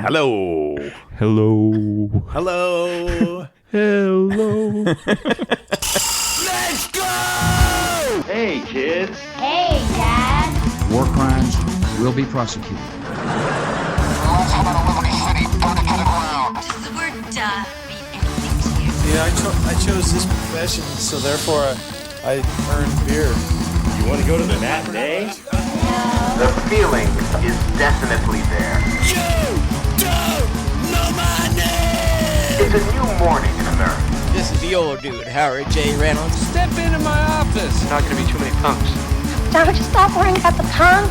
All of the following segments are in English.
Hello. Hello. Hello. Hello. Let's go! Hey, kids. Hey, Dad. War crimes will be prosecuted. Let's head out of Liberty City. Burn it to the ground. Does the word duh mean anything to you? Yeah, I chose this profession, so therefore I earned beer. You want to go to the matinee? The feeling is definitely there. You don't know my name! It's a new morning in America. This is the old dude, Howard J. Reynolds. Step into my office. Not going to be too many punks. Don't you stop worrying about the punk?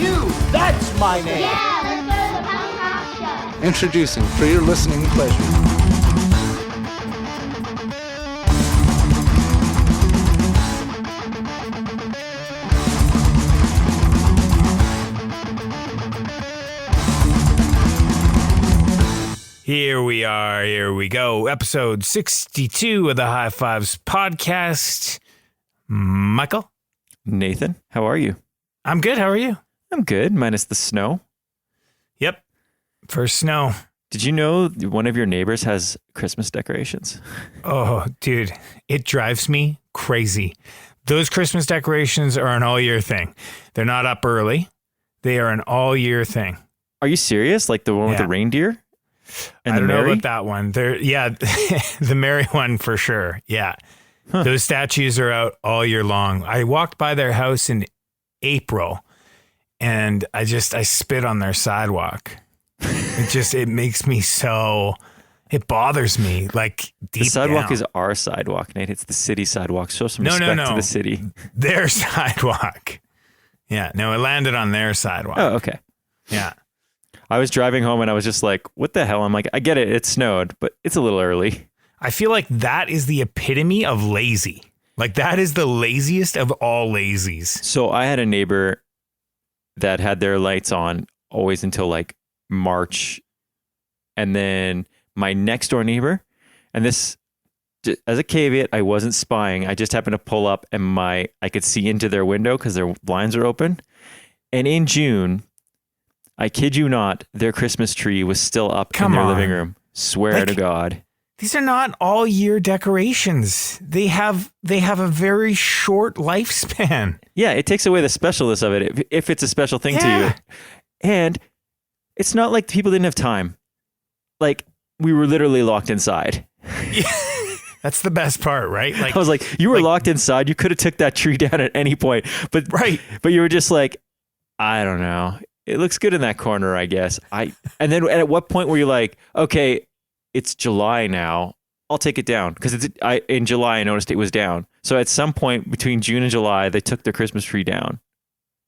You, that's my name. Yeah, let's go to the punk rock show. Introducing, for your listening pleasure, Here we are. Here we go. Episode 62 of the High Fives podcast. Michael? Nathan, how are you? I'm good. How are you? I'm good, minus the snow. Yep. First snow. Did you know one of your neighbors has Christmas decorations? Oh, dude. It drives me crazy. Those Christmas decorations are an all-year thing. They're not up early. They are an all-year thing. Are you serious? Like the one with Yeah. the reindeer? And I the don't know Mary? about that one. Yeah, the Mary one for sure. Yeah. Huh. Those statues are out all year long. I walked by their house in April and I spit on their sidewalk. It makes me it bothers me like deep The sidewalk down. is our sidewalk, Nate. It's the city sidewalk. Show some No, respect no. to the city. Their sidewalk. Yeah. No, it landed on their sidewalk. Oh, okay. Yeah. I was driving home and I was just like, what the hell? I'm like, I get it. It snowed, but it's a little early. I feel like that is the epitome of lazy. Like that is the laziest of all lazies. So I had a neighbor that had their lights on always until like March. And then my next door neighbor, and this, as a caveat, I wasn't spying. I just happened to pull up and I could see into their window because their blinds are open. And in June, I kid you not, their Christmas tree was still up Come in their on. living room. Swear to God. These are not all year decorations. They have a very short lifespan. Yeah, it takes away the specialness of it if it's a special thing to you. And it's not like people didn't have time. Like, we were literally locked inside. That's the best part, right? Like I was like, you were locked inside. You could have took that tree down at any point. But you were just like, I don't know. It looks good in that corner, I guess. And then at what point were you like, okay, it's July now. I'll take it down because in July I noticed it was down. So at some point between June and July, they took their Christmas tree down.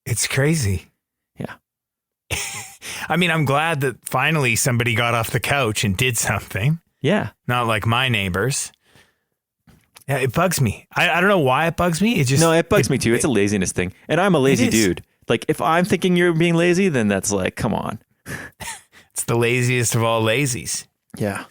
it's crazy. Yeah. I mean, I'm glad that finally somebody got off the couch and did something. Yeah. Not like my neighbors. Yeah, it bugs me. I don't know why it bugs me. It bugs me too. It's a laziness thing. And I'm a lazy is. dude. Like if I'm thinking you're being lazy, then that's like, come on. It's the laziest of all lazies. Yeah.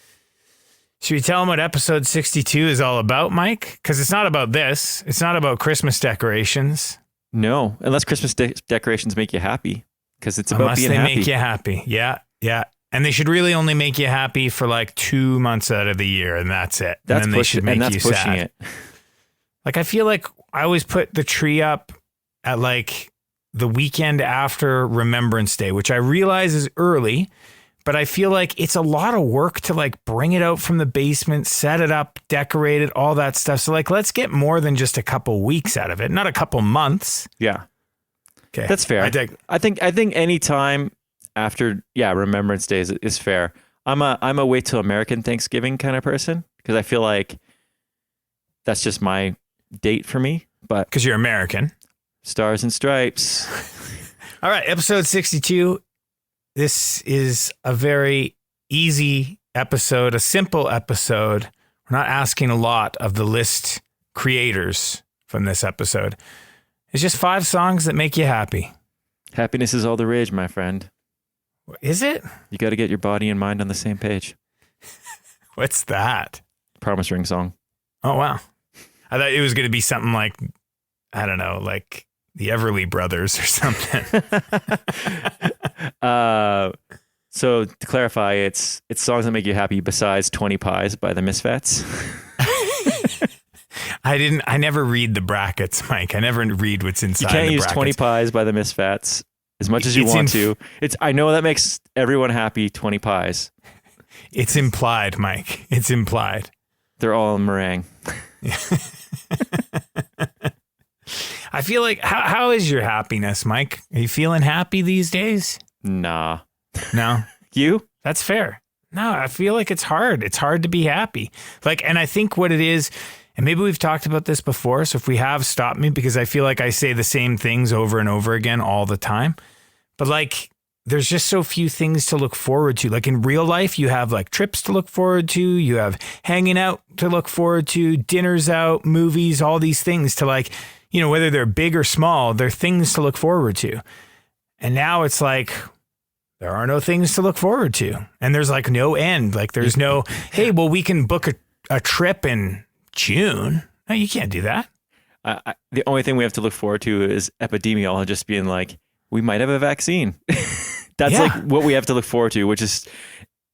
Should we tell them what episode 62 is all about, Mike? Because it's not about this. It's not about Christmas decorations. No, unless Christmas decorations make you happy, because it's about Unless being they happy. make you happy. Yeah, yeah. And they should really only make you happy for like 2 months out of the year, and that's it. That's and then they should make you pushing sad. it. Like, I feel like I always put the tree up at like the weekend after Remembrance Day, which I realize is early, but I feel like it's a lot of work to like bring it out from the basement, set it up, decorate it, all that stuff. So like, let's get more than just a couple weeks out of it, not a couple months. Yeah. Okay. That's fair. I think any time after Remembrance Day is fair. I'm a wait till American Thanksgiving kind of person because I feel like that's just my date for me. But because you're American. Stars and Stripes. All right, episode 62. This is a very easy episode, a simple episode. We're not asking a lot of the list creators from this episode. It's just 5 songs that make you happy. Happiness is all the rage, my friend. Is it? You got to get your body and mind on the same page. What's that? Promise Ring song. Oh, wow. I thought it was going to be something like, I don't know, like the Everly Brothers or something. So to clarify, it's songs that make you happy besides 20 Pies by the Misfits. I never read the brackets, Mike. I never read what's inside You can't the use brackets. 20 Pies by the Misfits as much as you want to. I know that makes everyone happy, 20 Pies. It's implied, Mike. It's implied. They're all meringue. I feel like, how is your happiness, Mike? Are you feeling happy these days? Nah. No? You? That's fair. No, I feel like it's hard. It's hard to be happy. Like, and I think what it is, and maybe we've talked about this before, so if we have, stop me, because I feel like I say the same things over and over again all the time. But like, there's just so few things to look forward to. Like in real life, you have like trips to look forward to, you have hanging out to look forward to, dinners out, movies, all these things to like, you know, whether they're big or small, they're things to look forward to. And now it's like, there are no things to look forward to. And there's like no end. Like there's no, hey, well, we can book a trip in June. No, you can't do that. The only thing we have to look forward to is epidemiologists being like, we might have a vaccine. That's like what we have to look forward to, which is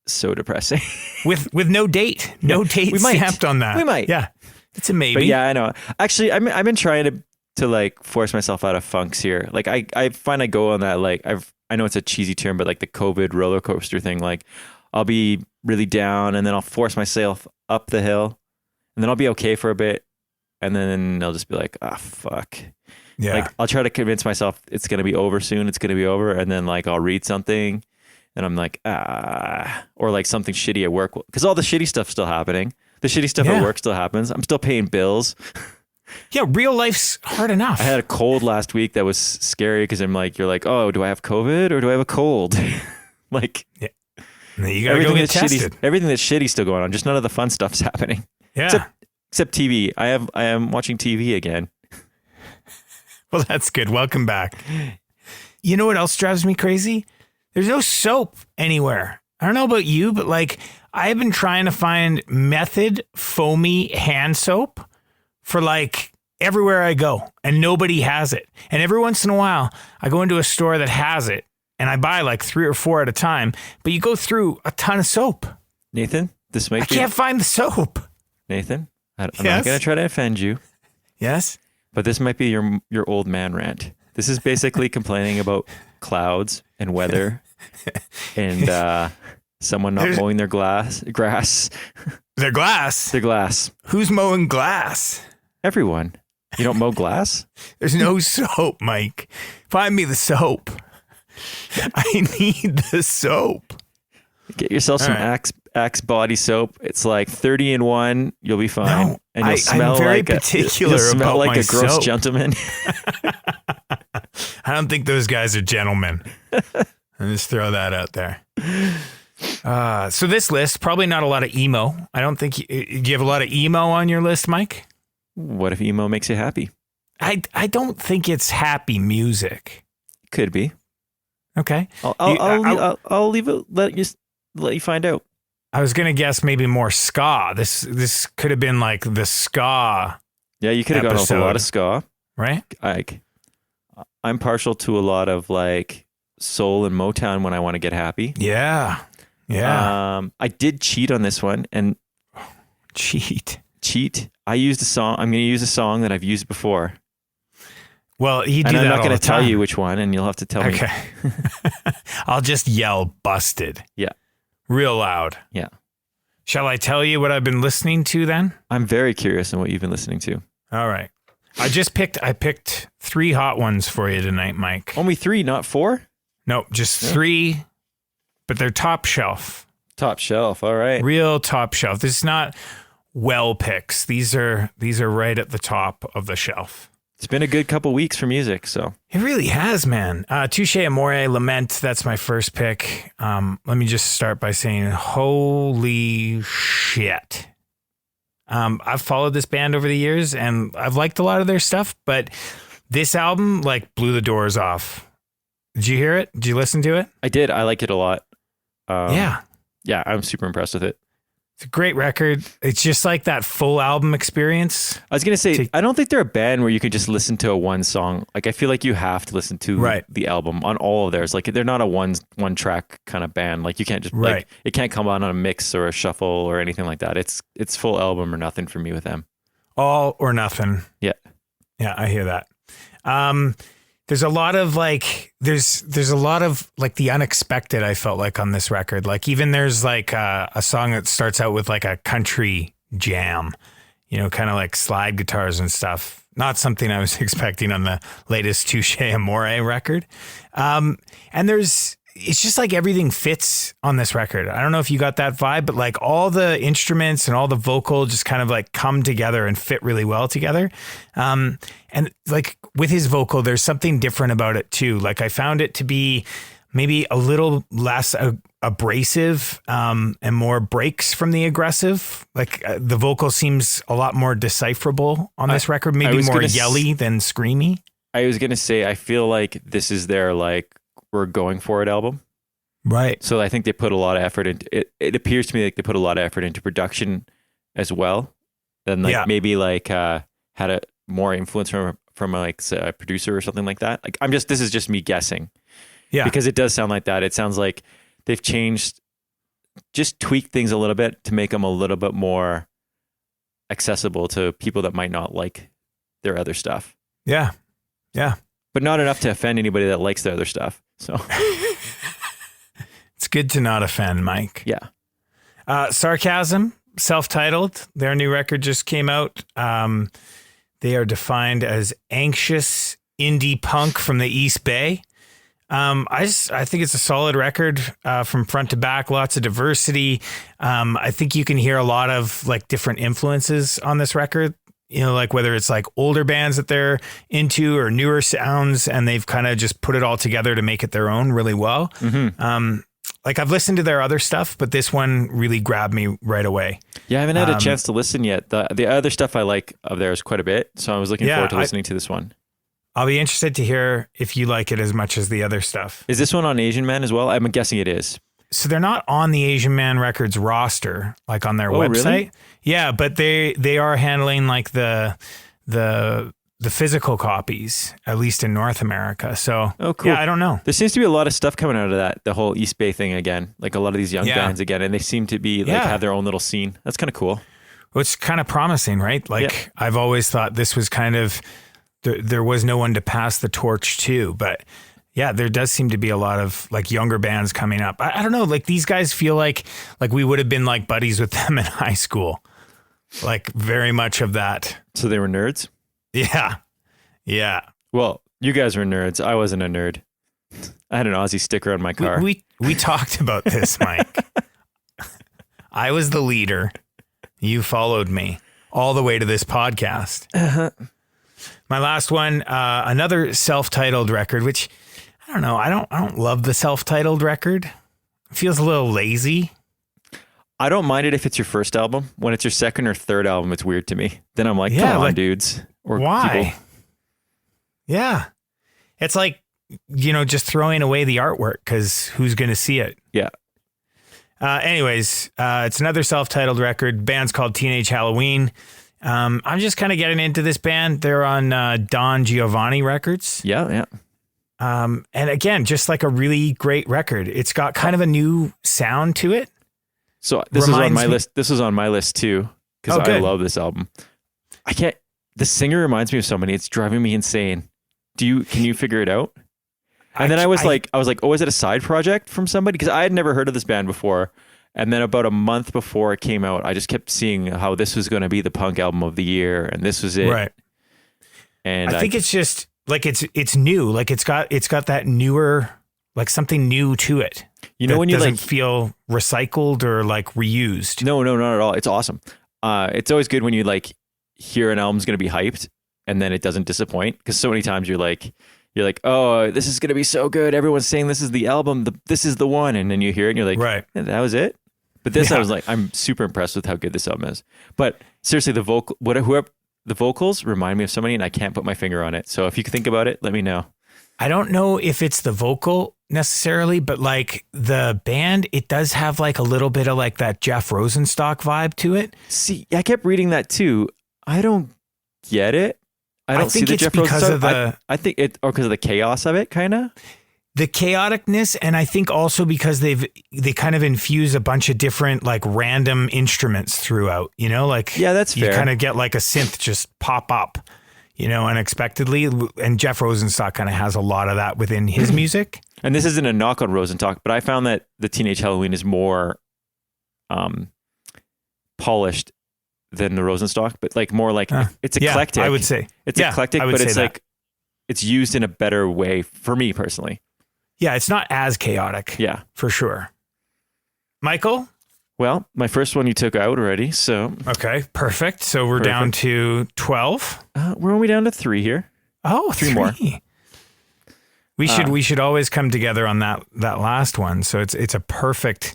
so depressing. with no date, no date we might. stamped on that. We might. Yeah, it's a maybe. But yeah, I know. Actually, I've been trying to like force myself out of funks here. Like I find I go on that like I know it's a cheesy term, but like the COVID roller coaster thing. Like I'll be really down, and then I'll force myself up the hill, and then I'll be okay for a bit, and then I'll just be like, ah, fuck. Yeah. Like I'll try to convince myself it's going to be over soon. It's going to be over. And then like, I'll read something and I'm like, or like something shitty at work. Cause all the shitty stuff's still happening. The shitty stuff at work still happens. I'm still paying bills. Yeah. Real life's hard enough. I had a cold last week that was scary. Cause I'm like, you're like, oh, do I have COVID or do I have a cold? Like you gotta go get tested. Everything that's shitty still going on. Just none of the fun stuff's happening. Yeah. Except TV. I am watching TV again. Well, that's good. Welcome back. You know what else drives me crazy? There's no soap anywhere. I don't know about you, but like I've been trying to find Method foamy hand soap for like everywhere I go and nobody has it. And every once in a while I go into a store that has it and I buy like 3 or 4 at a time, but you go through a ton of soap. Nathan, this might I can't find the soap. Nathan, I'm not going to try to offend you. Yes. But this might be your old man rant. This is basically complaining about clouds and weather and someone not mowing their grass. Their glass? Their glass. Who's mowing glass? Everyone. You don't mow glass? There's no soap, Mike. Find me the soap. I need the soap. Get yourself some Axe body soap. It's like 30 in 1. You'll be fine. No, and you'll smell I'm very like particular you'll smell about like my a gross soap. gentleman. I don't think those guys are gentlemen. I'll just throw that out there. So this list, probably not a lot of emo. I don't think do you have a lot of emo on your list, Mike? What if emo makes you happy? I don't think it's happy music. Could be. Okay. I'll leave it. Let you find out. I was gonna guess maybe more ska. This could have been like the ska. Yeah, you could have gone with a lot of ska, right? Like, I'm partial to a lot of like soul and Motown when I want to get happy. Yeah. I did cheat on this one and cheat. I used a song. I'm going to use a song that I've used before. Well, you do and that I'm not going to tell you which one, and you'll have to tell me. Okay. I'll just yell busted. Yeah. Real loud. Yeah. Shall I tell you what I've been listening to then? I'm very curious on what you've been listening to. All right. I picked 3 hot ones for you tonight, Mike. Only 3, not 4? Nope, just 3, but they're top shelf. Top shelf. All right. Real top shelf. This is not well picks. These are right at the top of the shelf. It's been a good couple weeks for music, so. It really has, man. Touche Amore, Lament, that's my first pick. Let me just start by saying, holy shit. I've followed this band over the years, and I've liked a lot of their stuff, but this album, like, blew the doors off. Did you hear it? Did you listen to it? I did. I like it a lot. Yeah. Yeah, I'm super impressed with it. It's a great record. It's just like that full album experience. I was going to say, I don't think they're a band where you can just listen to a one song. Like, I feel like you have to listen to the album on all of theirs. Like, they're not a one track kind of band. Like, you can't just, like, it can't come on a mix or a shuffle or anything like that. It's full album or nothing for me with them. All or nothing. Yeah. Yeah, I hear that. There's a lot of like, there's a lot of like the unexpected, I felt like, on this record. Like, even there's like a song that starts out with like a country jam, you know, kind of like slide guitars and stuff. Not something I was expecting on the latest Touche Amore record. And it's just like everything fits on this record. I don't know if you got that vibe, but like all the instruments and all the vocal just kind of like come together and fit really well together. And like with his vocal, there's something different about it too. Like I found it to be maybe a little less abrasive and more breaks from the aggressive. Like the vocal seems a lot more decipherable on this record, maybe more yelly than screamy. I was going to say, I feel like this is their like, we're going for it album. Right. So I think they put a lot of effort into it. It appears to me like they put a lot of effort into production as well. Than like maybe like had a more influence from like a producer or something like that. Like this is just me guessing. Yeah. Because it does sound like that. It sounds like they've just tweaked things a little bit to make them a little bit more accessible to people that might not like their other stuff. Yeah. Yeah. But not enough to offend anybody that likes their other stuff. So it's good to not offend, Mike. Yeah. Sarcasm, self-titled. Their new record just came out. They are defined as anxious indie punk from the East Bay. I think it's a solid record from front to back, lots of diversity. I think you can hear a lot of like different influences on this record. You know, like whether it's like older bands that they're into or newer sounds, and they've kind of just put it all together to make it their own really well. Mm-hmm. Like I've listened to their other stuff, but this one really grabbed me right away. Yeah, I haven't had a chance to listen yet. The other stuff I like of theirs quite a bit, so I was looking forward to listening to this one. I'll be interested to hear if you like it as much as the other stuff. Is this one on Asian Man as well? I'm guessing it is. So they're not on the Asian Man Records roster, like on their website. Really? Yeah, but they are handling like the physical copies, at least in North America. So cool. Yeah, I don't know. There seems to be a lot of stuff coming out of that, the whole East Bay thing again, like a lot of these young bands again, and they seem to be like have their own little scene. That's kind of cool. Well, it's kind of promising, right? Like I've always thought this was kind of there was no one to pass the torch to, but yeah, there does seem to be a lot of like younger bands coming up. I don't know, like these guys feel like we would have been like buddies with them in high school. Like very much of that. So they were nerds? Yeah. Yeah. Well, you guys were nerds. I wasn't a nerd. I had an Aussie sticker on my car. We talked about this, Mike. I was the leader. You followed me all the way to this podcast. Uh-huh. My last one, another self-titled record, which I don't know. I don't love the self-titled record. It feels a little lazy. I don't mind it if it's your first album. When it's your second or third album, it's weird to me. Then I'm like, come on, dudes. Or why? People. Yeah. It's like, just throwing away the artwork because who's going to see it? Yeah. Anyways, it's another self-titled record. Band's called Teenage Halloween. I'm just kind of getting into this band. They're on Don Giovanni Records. Yeah, yeah. And again, just like a really great record. It's got kind of a new sound to it. So this is on my list. This is on my list too, because I love this album. The singer reminds me of somebody. It's driving me insane. Can you figure it out? And then I was like, oh, is it a side project from somebody? Because I had never heard of this band before. And then about a month before it came out, I just kept seeing how this was going to be the punk album of the year, and this was it. Right. And I think it's just like it's new. Like it's got that newer, like something new to it. When you doesn't feel recycled or like reused. No, not at all. It's awesome. It's always good when you like hear an album's going to be hyped and then it doesn't disappoint, because so many times you're like, oh, this is going to be so good. Everyone's saying this is the album. This is the one. And then you hear it and you're like, right, that was it. But this, I was like, I'm super impressed with how good this album is. But seriously, the vocals remind me of somebody, and I can't put my finger on it. So if you can think about it, let me know. I don't know if it's the vocal necessarily, but like the band, it does have like a little bit of like that Jeff Rosenstock vibe to it. See, I kept reading that too. I don't get it. I don't think see the it's Jeff because Rosenstock. of the I think it, or because of the chaos of it, kind of. the chaoticness, and I think also because they kind of infuse a bunch of different like random instruments throughout, you know, like Yeah, that's you fair. kind of get like a synth just pop up, you know, unexpectedly. And Jeff Rosenstock kind of has a lot of that within his music. And this isn't a knock on Rosenstock, but I found that the Teenage Halloween is more polished than the Rosenstock, but like more like it's eclectic. Yeah, I would say it's eclectic, I would but say it's that. like it's used in a better way for me personally. Yeah, it's not as chaotic. Yeah. For sure. Michael? Well, my first one you took out already, so Okay, perfect. So we're down to 12. we're only down to 3 here. Oh, Three more. We should always come together on that last one. So it's a perfect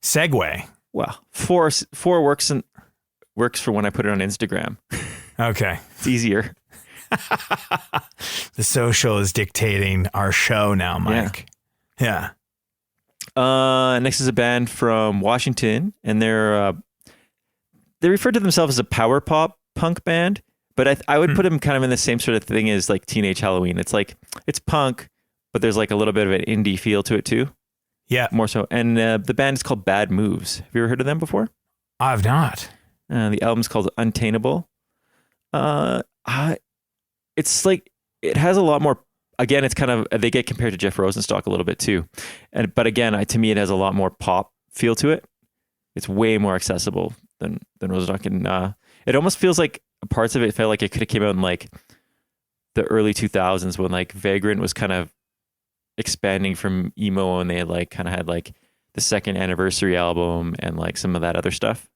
segue. Well, 4 works for when I put it on Instagram. Okay. It's easier. The social is dictating our show now, Mike. Yeah. Next is a band from Washington, and they refer to themselves as a power pop punk band, but I would put them kind of in the same sort of thing as like Teenage Halloween. It's like it's punk, but there's like a little bit of an indie feel to it too. Yeah. More so. And the band is called Bad Moves. Have you ever heard of them before? I've not. The album's called Untainable. It's like it has a lot more. Again, it's kind of they get compared to Jeff Rosenstock a little bit too, but again, to me, it has a lot more pop feel to it. It's way more accessible than Rosenstock, and it almost feels like parts of it felt like it could have came out in like the early 2000s when like Vagrant was kind of expanding from emo, and they had like kind of had like the second anniversary album and like some of that other stuff.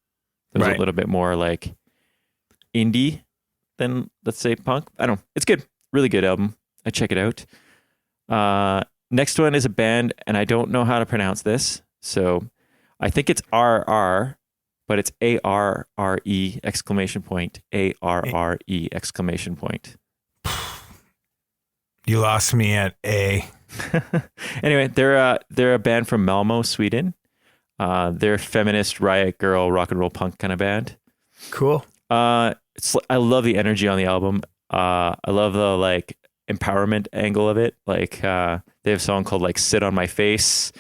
It was a little bit more like indie than, let's say, punk. I don't know. It's good. Really good album. I check it out. Next one is a band, and I don't know how to pronounce this. So I think it's RR, but it's ARRE exclamation point. ARRE exclamation point. You lost me at A. Anyway, they're a band from Malmo, Sweden. They're a feminist riot girl rock and roll punk kind of band. Cool. I love the energy on the album. I love the like empowerment angle of it. Like they have a song called like "Sit on My Face."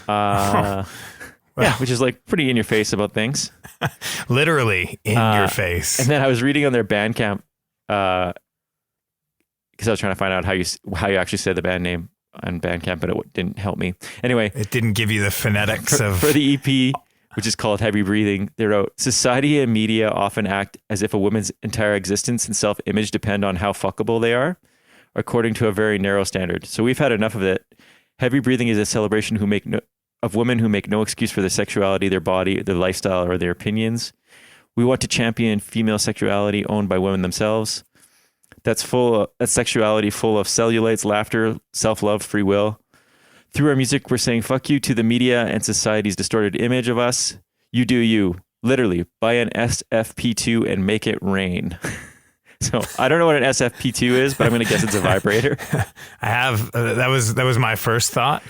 Yeah, which is like pretty in your face about things. Literally in your face. And then I was reading on their Bandcamp because I was trying to find out how you actually said the band name on Bandcamp, but it didn't help me. Anyway, it didn't give you the phonetics for the EP, which is called Heavy Breathing. They wrote, "Society and media often act as if a woman's entire existence and self-image depend on how fuckable they are, according to a very narrow standard. So we've had enough of it. Heavy Breathing is a celebration of women who make no excuse for their sexuality, their body, their lifestyle, or their opinions. We want to champion female sexuality owned by women themselves. That's sexuality full of cellulite, laughter, self-love, free will. Through our music, we're saying fuck you to the media and society's distorted image of us. You do you. Literally, buy an SFP2 and make it rain." So I don't know what an SFP2 is, but I'm going to guess it's a vibrator. I have. That was my first thought.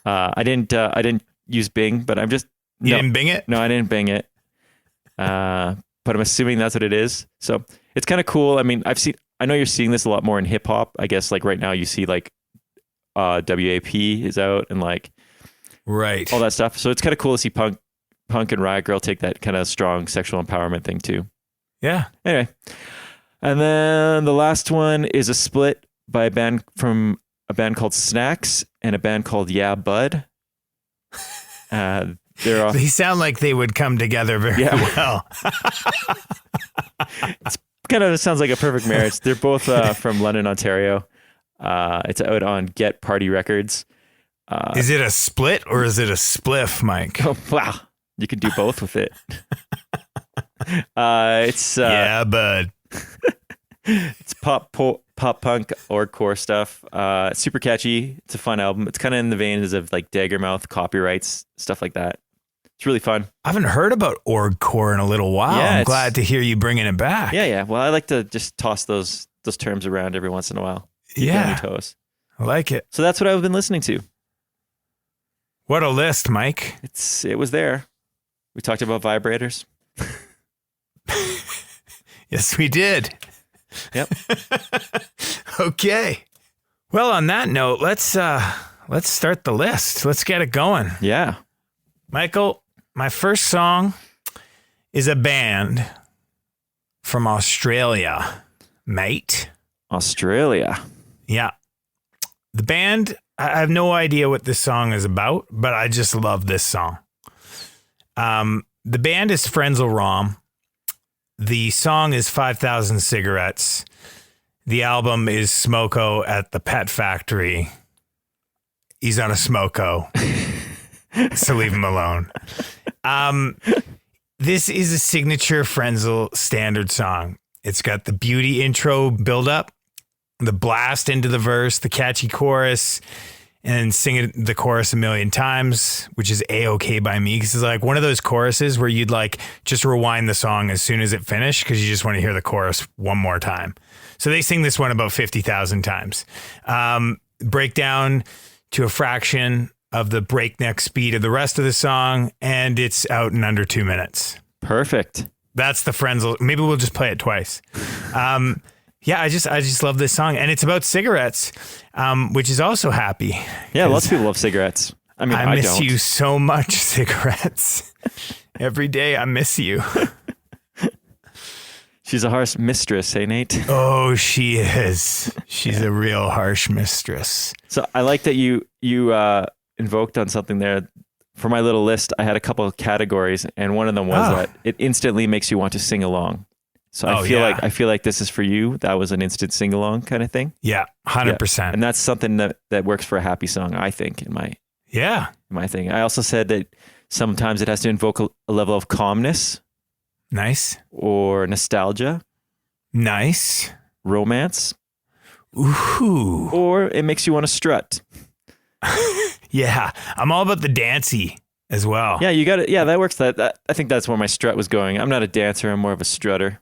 I didn't use Bing, but I'm just. You didn't Bing it? No, I didn't Bing it. But I'm assuming that's what it is. So it's kind of cool. I mean, I know you're seeing this a lot more in hip hop. I guess like right now you see like WAP is out and like right all that stuff. So it's kind of cool to see punk and Riot Girl take that kind of strong sexual empowerment thing too. Yeah. Anyway, and then the last one is a split by a band called Snacks and a band called Yeah Bud. They sound like they would come together very well. It's kind of sounds like a perfect marriage. They're both from London, Ontario. It's out on Get Party Records. Is it a split or is it a spliff, Mike? Oh, wow. You can do both with it. It's Yeah Bud. It's pop punk or core stuff. It's super catchy. It's a fun album. It's kind of in the veins of like Daggermouth, Copyrights, stuff like that. It's really fun. I haven't heard about orgcore in a little while. Yeah, I'm glad to hear you bringing it back. Yeah. Well, I like to just toss those terms around every once in a while. Keep you on Yeah. your toes. I like it. So that's what I've been listening to. What a list, Mike. It was there. We talked about vibrators. Yes, we did. Yep. Okay. Well, on that note, let's start the list. Let's get it going. Yeah. Michael, my first song is a band from Australia, mate. Australia. Yeah. The band, I have no idea what this song is about, but I just love this song. The band is Frenzal Rhomb. The song is 5,000 Cigarettes. The album is Smoko at the Pet Factory. He's on a Smoko, so leave him alone. This is a signature Frenzal standard song. It's got the beauty intro build-up, the blast into the verse, the catchy chorus, and sing the chorus a million times, which is A-okay by me. Because it's like one of those choruses where you'd like just rewind the song as soon as it finished because you just want to hear the chorus one more time. So they sing this one about 50,000 times. Breakdown to a fraction of the breakneck speed of the rest of the song, and it's out in under 2 minutes. Perfect. That's the Frenzal. Maybe we'll just play it twice. Yeah, I just love this song, and it's about cigarettes, which is also happy. Yeah, lots of people love cigarettes. I mean, I miss don't. you so much, cigarettes. Every day I miss you. She's a harsh mistress, hey, Nate? Oh, she is. She's a real harsh mistress. So I like that you invoked on something there. For my little list, I had a couple of categories, and one of them was that it instantly makes you want to sing along. So I feel like this is for you. That was an instant sing along kind of thing. Yeah, 100%. And that's something that works for a happy song, I think, in my thing. I also said that sometimes it has to invoke a level of calmness. Nice. Or nostalgia. Nice. Romance. Ooh. Or it makes you want to strut. Yeah, I'm all about the dancey as well. Yeah, you got it. Yeah, that works. That I think that's where my strut was going. I'm not a dancer. I'm more of a strutter.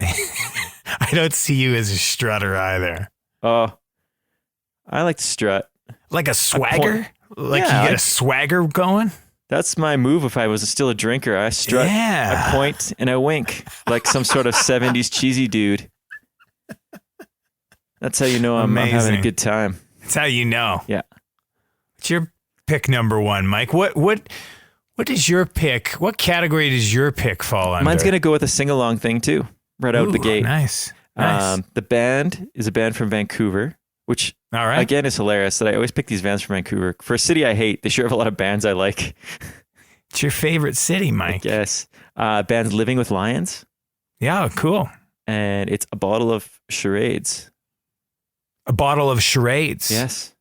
I don't see you as a strutter either. Oh, I like to strut. Like a swagger? Like you get a swagger going? That's my move if I was still a drinker. I strut, I point, and I wink like some sort of 70s cheesy dude. That's how you know I'm having a good time. That's how you know. Yeah. What's your pick number one, Mike? What is your pick? What category does your pick fall under? Mine's going to go with a sing-along thing too, right out the gate. Nice. The band is a band from Vancouver, which again is hilarious that I always pick these bands from Vancouver. For a city I hate, they sure have a lot of bands I like. It's your favorite city, Mike. Yes. Band's Living with Lions. Yeah, cool. And it's a bottle of charades. A bottle of charades. Yes.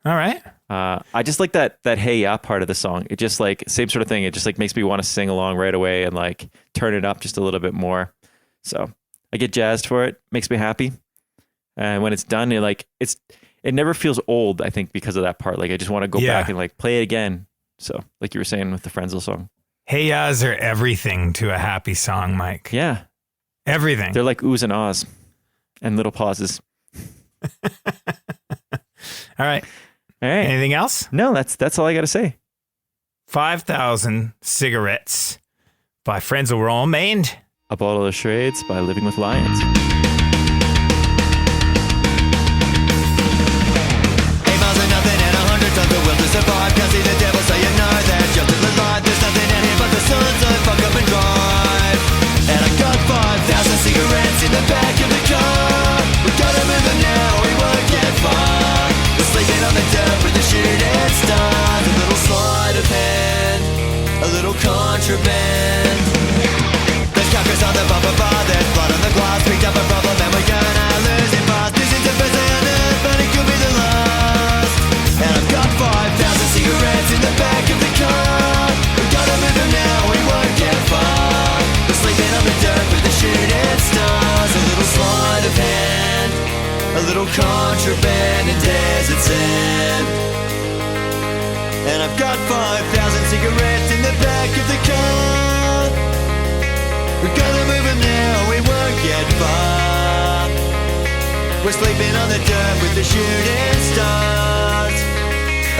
All right. I just like that hey ya part of the song. It just like same sort of thing. It just like makes me want to sing along right away and like turn it up just a little bit more. So I get jazzed for it. Makes me happy. And when it's done, it never feels old, I think, because of that part. Like I just want to go back and like play it again. So like you were saying with the Frenzal song. Hey ya's are everything to a happy song, Mike. Yeah. Everything. They're like oohs and ahs and little pauses. All right. All right. Anything else? No, that's all I got to say. 5,000 Cigarettes by Frenzal Rhomb and A Bottle of Charades by Living with Lions. Survive, can't see the devil, so you know that just in the light, there's nothing in here but the sun, so fuck up and drive. And I got 5,000 cigarettes in the back of the car. We gotta move them now, we won't get far. We're sleeping on the dirt with the shooting stars. A little sleight of hand, a little contraband. There's crackers on the bumper bar, there's blood on the glass. Picked up a problem and we're gonna lose it fast. This is the first day on earth, but it could be the last. And I've got 5,000 cigarettes in the back of the car. We gotta move them now, we won't get far. We're sleeping on the dirt with the shooting stars. A little sleight of hand, a little contraband and desert sand. And I've got 5,000 cigarettes in the back of the car. We gotta move them now, we won't get far. sleeping on the dirt with the shooting stars.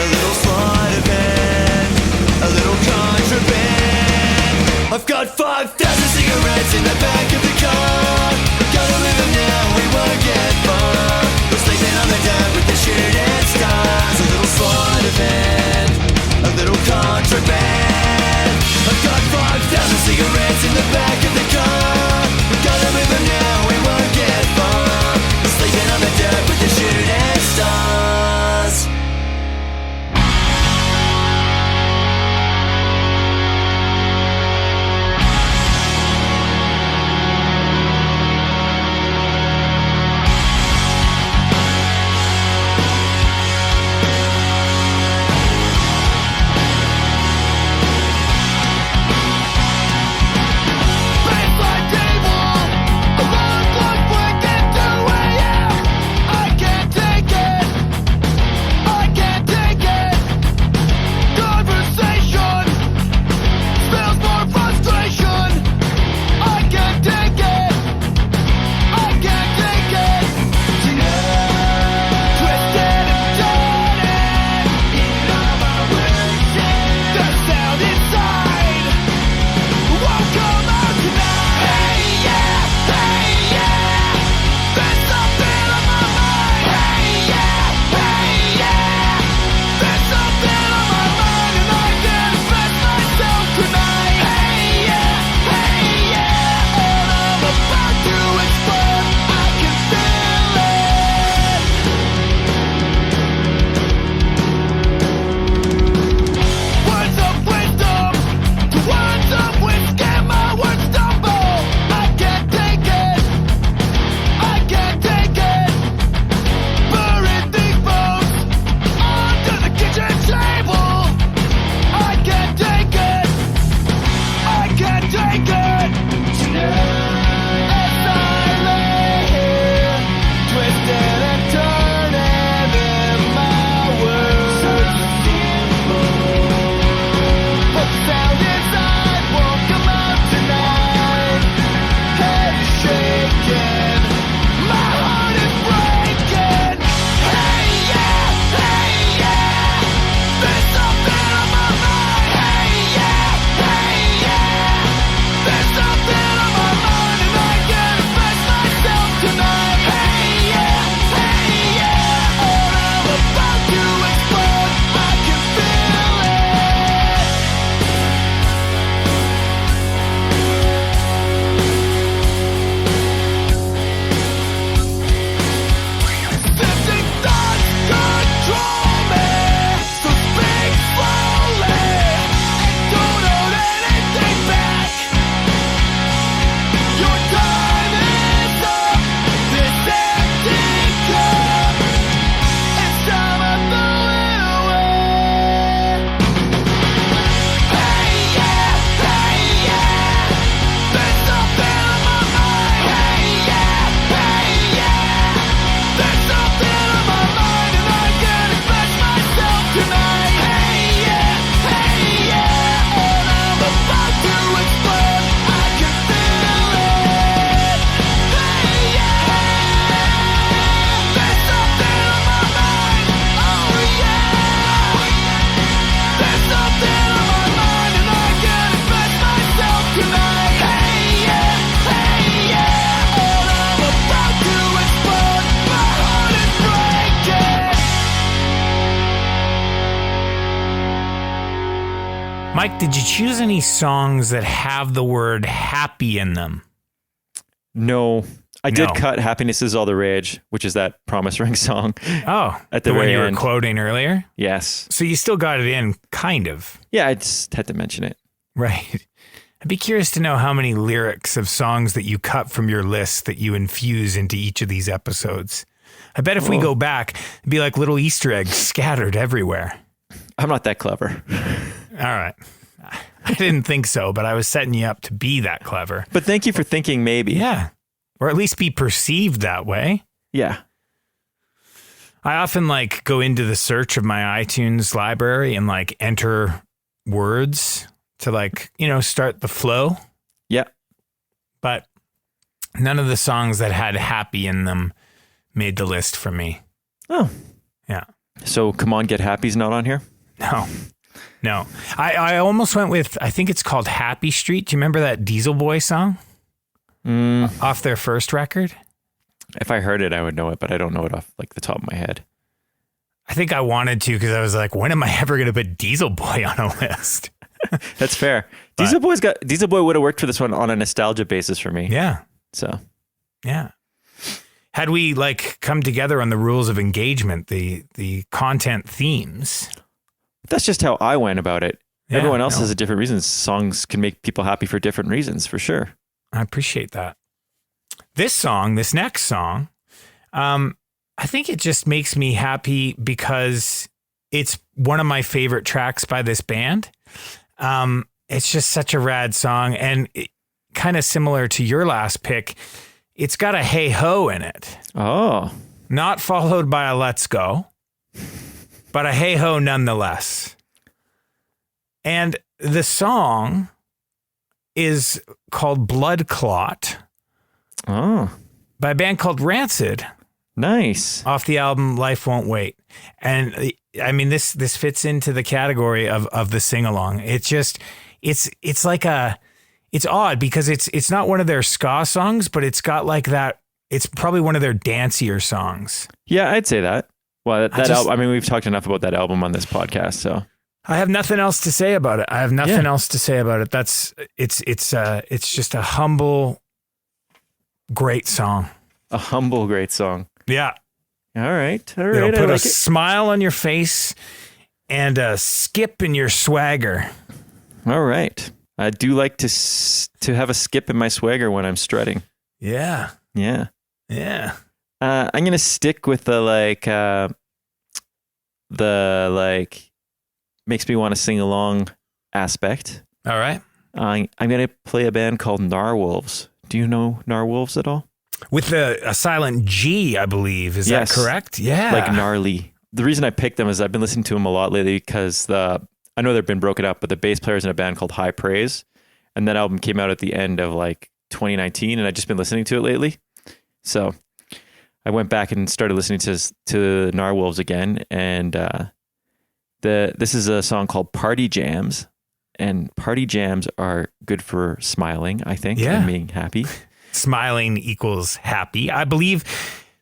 A little sleight of hand, a little contraband. I've got 5,000 cigarettes in the back of the car. Gotta live them now, we won't get far. We're sleeping on the dirt with the shooting stars. A little sleight of hand, a little contraband. I've got 5,000 cigarettes in the back of the car. Gotta live them now, we won't get far. We're sleeping on the dirt with the shooting stars. Mike, did you choose any songs that have the word happy in them? No. I did No. cut Happiness Is All the Rage, which is that Promise Ring song. Oh, At the one very you were end. quoting earlier? Yes. So you still got it in, kind of. Yeah, I just had to mention it. Right. I'd be curious to know how many lyrics of songs that you cut from your list that you infuse into each of these episodes. I bet if we go back, it'd be like little Easter eggs scattered everywhere. I'm not that clever. All right. I didn't think so, but I was setting you up to be that clever. But thank you for thinking maybe. Yeah. Or at least be perceived that way. Yeah. I often like go into the search of my iTunes library and like enter words to like, you know, start the flow. Yeah. But none of the songs that had happy in them made the list for me. Oh. Yeah. So Come On Get Happy's not on here? No. I almost went with, I think it's called Happy Street. Do you remember that Diesel Boy song? Off their first record? If I heard it, I would know it, but I don't know it off like the top of my head. I think I wanted to because I was like, when am I ever going to put Diesel Boy on a list? That's fair. Diesel Boy would have worked for this one on a nostalgia basis for me. Yeah. So. Yeah. Had we like come together on the rules of engagement, the content themes. That's just how I went about it. Yeah, Everyone else has a different reasons. Songs can make people happy for different reasons, for sure. I appreciate that. This next song, I think it just makes me happy because it's one of my favorite tracks by this band. It's just such a rad song, and kind of similar to your last pick, it's got a Hey Ho in it. Oh. Not followed by a Let's Go, but a Hey Ho nonetheless. And the song is called Blood Clot. Oh. By a band called Rancid. Nice. Off the album Life Won't Wait. And I mean, this fits into the category of the sing-along. It's just, it's like it's odd because it's not one of their ska songs, but it's got like that. It's probably one of their dancier songs. Yeah, I'd say that. Well, that album, I mean, we've talked enough about that album on this podcast, so. I have nothing else to say about it. It's just a humble, great song. A humble, great song. Yeah. All right. It'll put a smile on your face and a skip in your swagger. All right. I do like to have a skip in my swagger when I'm strutting. Yeah. Yeah. Yeah. I'm going to stick with the makes me want to sing along aspect. All right. I'm going to play a band called Narwolves. Do you know Narwolves at all? With a silent G, I believe. Is that correct? Yeah. Like gnarly. The reason I picked them is I've been listening to them a lot lately because I know they've been broken up, but the bass player's in a band called High Praise. And that album came out at the end of like 2019, and I've just been listening to it lately. So I went back and started listening to Narwolves again. And this is a song called Party Jams. And party jams are good for smiling, I think, and being happy. Smiling equals happy. I believe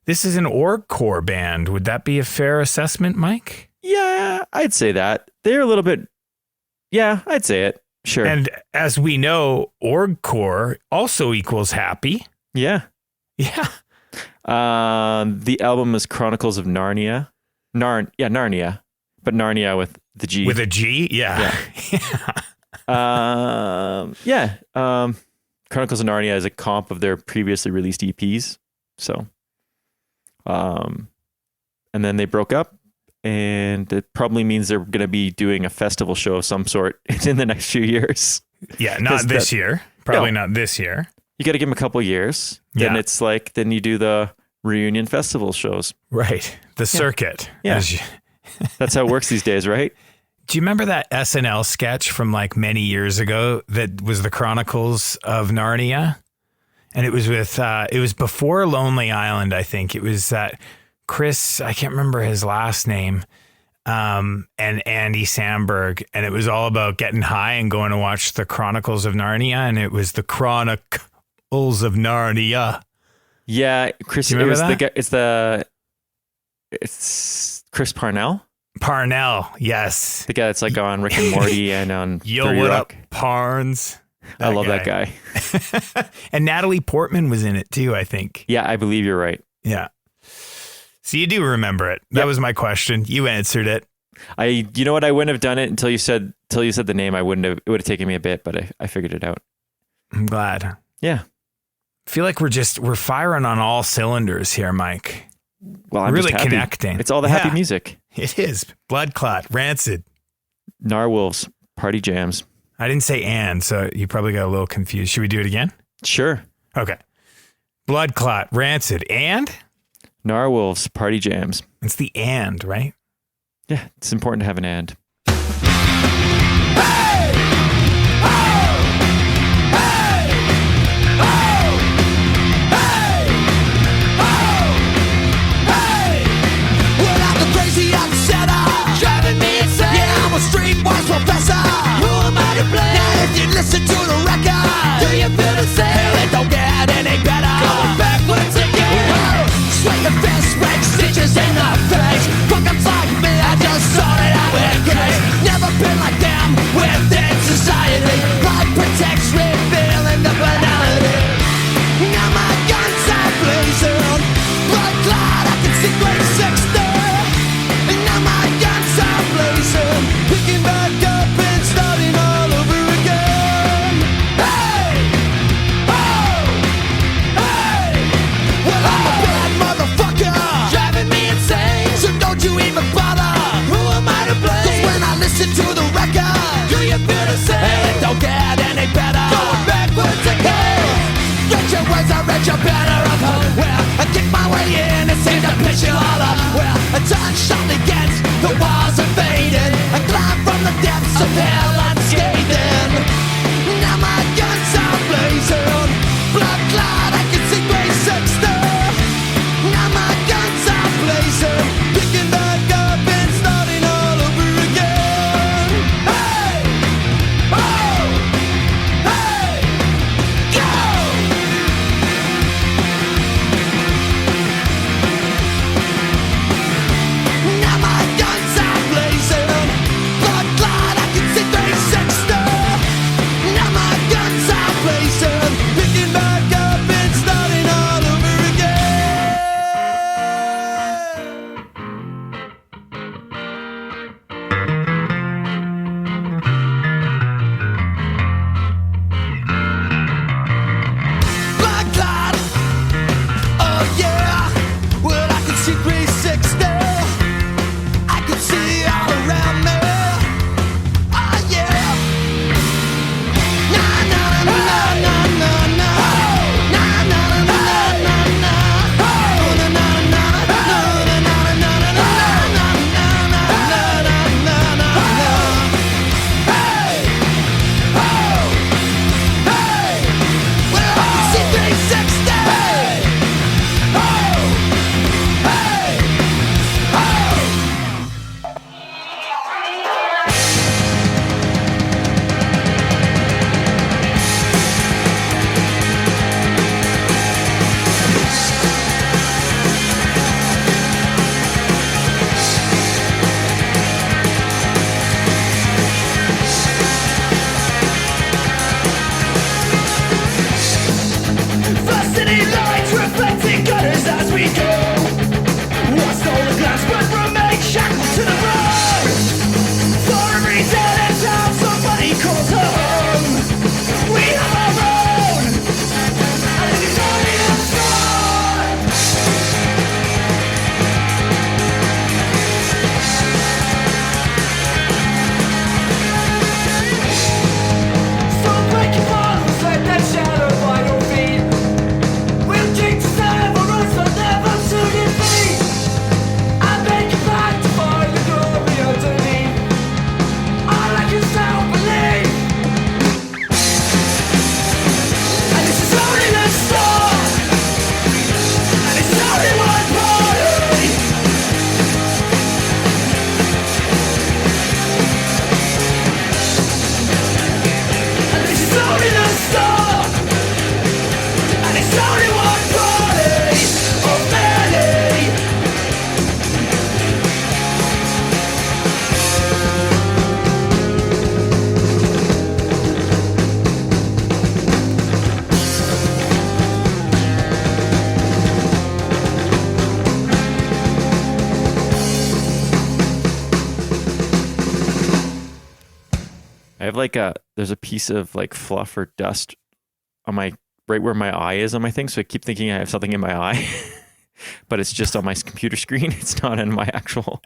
this is an orgcore band. Would that be a fair assessment, Mike? Yeah, I'd say that. They're a little bit... Yeah, I'd say it. Sure. And as we know, orgcore also equals happy. Yeah. Yeah. The album is Chronicles of Narnia. Narnia. But Narnia with the G. With a G? Yeah. Chronicles of Narnia is a comp of their previously released EPs. So, and then they broke up, and it probably means they're going to be doing a festival show of some sort in the next few years. Yeah, not this year. Probably not this year. You got to give them a couple of years. Then it's like, then you do the reunion festival shows. Right. The circuit. Yeah. That's how it works these days, right? Do you remember that SNL sketch from like many years ago that was the Chronicles of Narnia? And it was it was before Lonely Island, I think. It was that Chris, I can't remember his last name, and Andy Samberg. And it was all about getting high and going to watch the Chronicles of Narnia. And it was the Chronicles of Narnia. Yeah, Chris, you remember that? It's Chris Parnell. Parnell, yes. The guy that's like on Rick and Morty and on Yo, 30 what Rock. up, Parnes? I love that guy. And Natalie Portman was in it too, I think. Yeah, I believe you're right. Yeah. So you do remember it. That was my question. You answered it. You know what? I wouldn't have done it until you said the name. It would have taken me a bit, but I figured it out. I'm glad. Yeah. I feel like we're firing on all cylinders here, Mike. Well, I'm really just happy. Connecting. It's all the happy music. It is. Blood Clot, Rancid. Narwolves, Party Jams. I didn't say and, so you probably got a little confused. Should we do it again? Sure. Okay. Blood Clot, Rancid, and? Narwolves, Party Jams. It's the and, right? Yeah, it's important to have an and. like there's a piece of like fluff or dust on right where my eye is on my thing. So I keep thinking I have something in my eye, but it's just on my computer screen. It's not in my actual.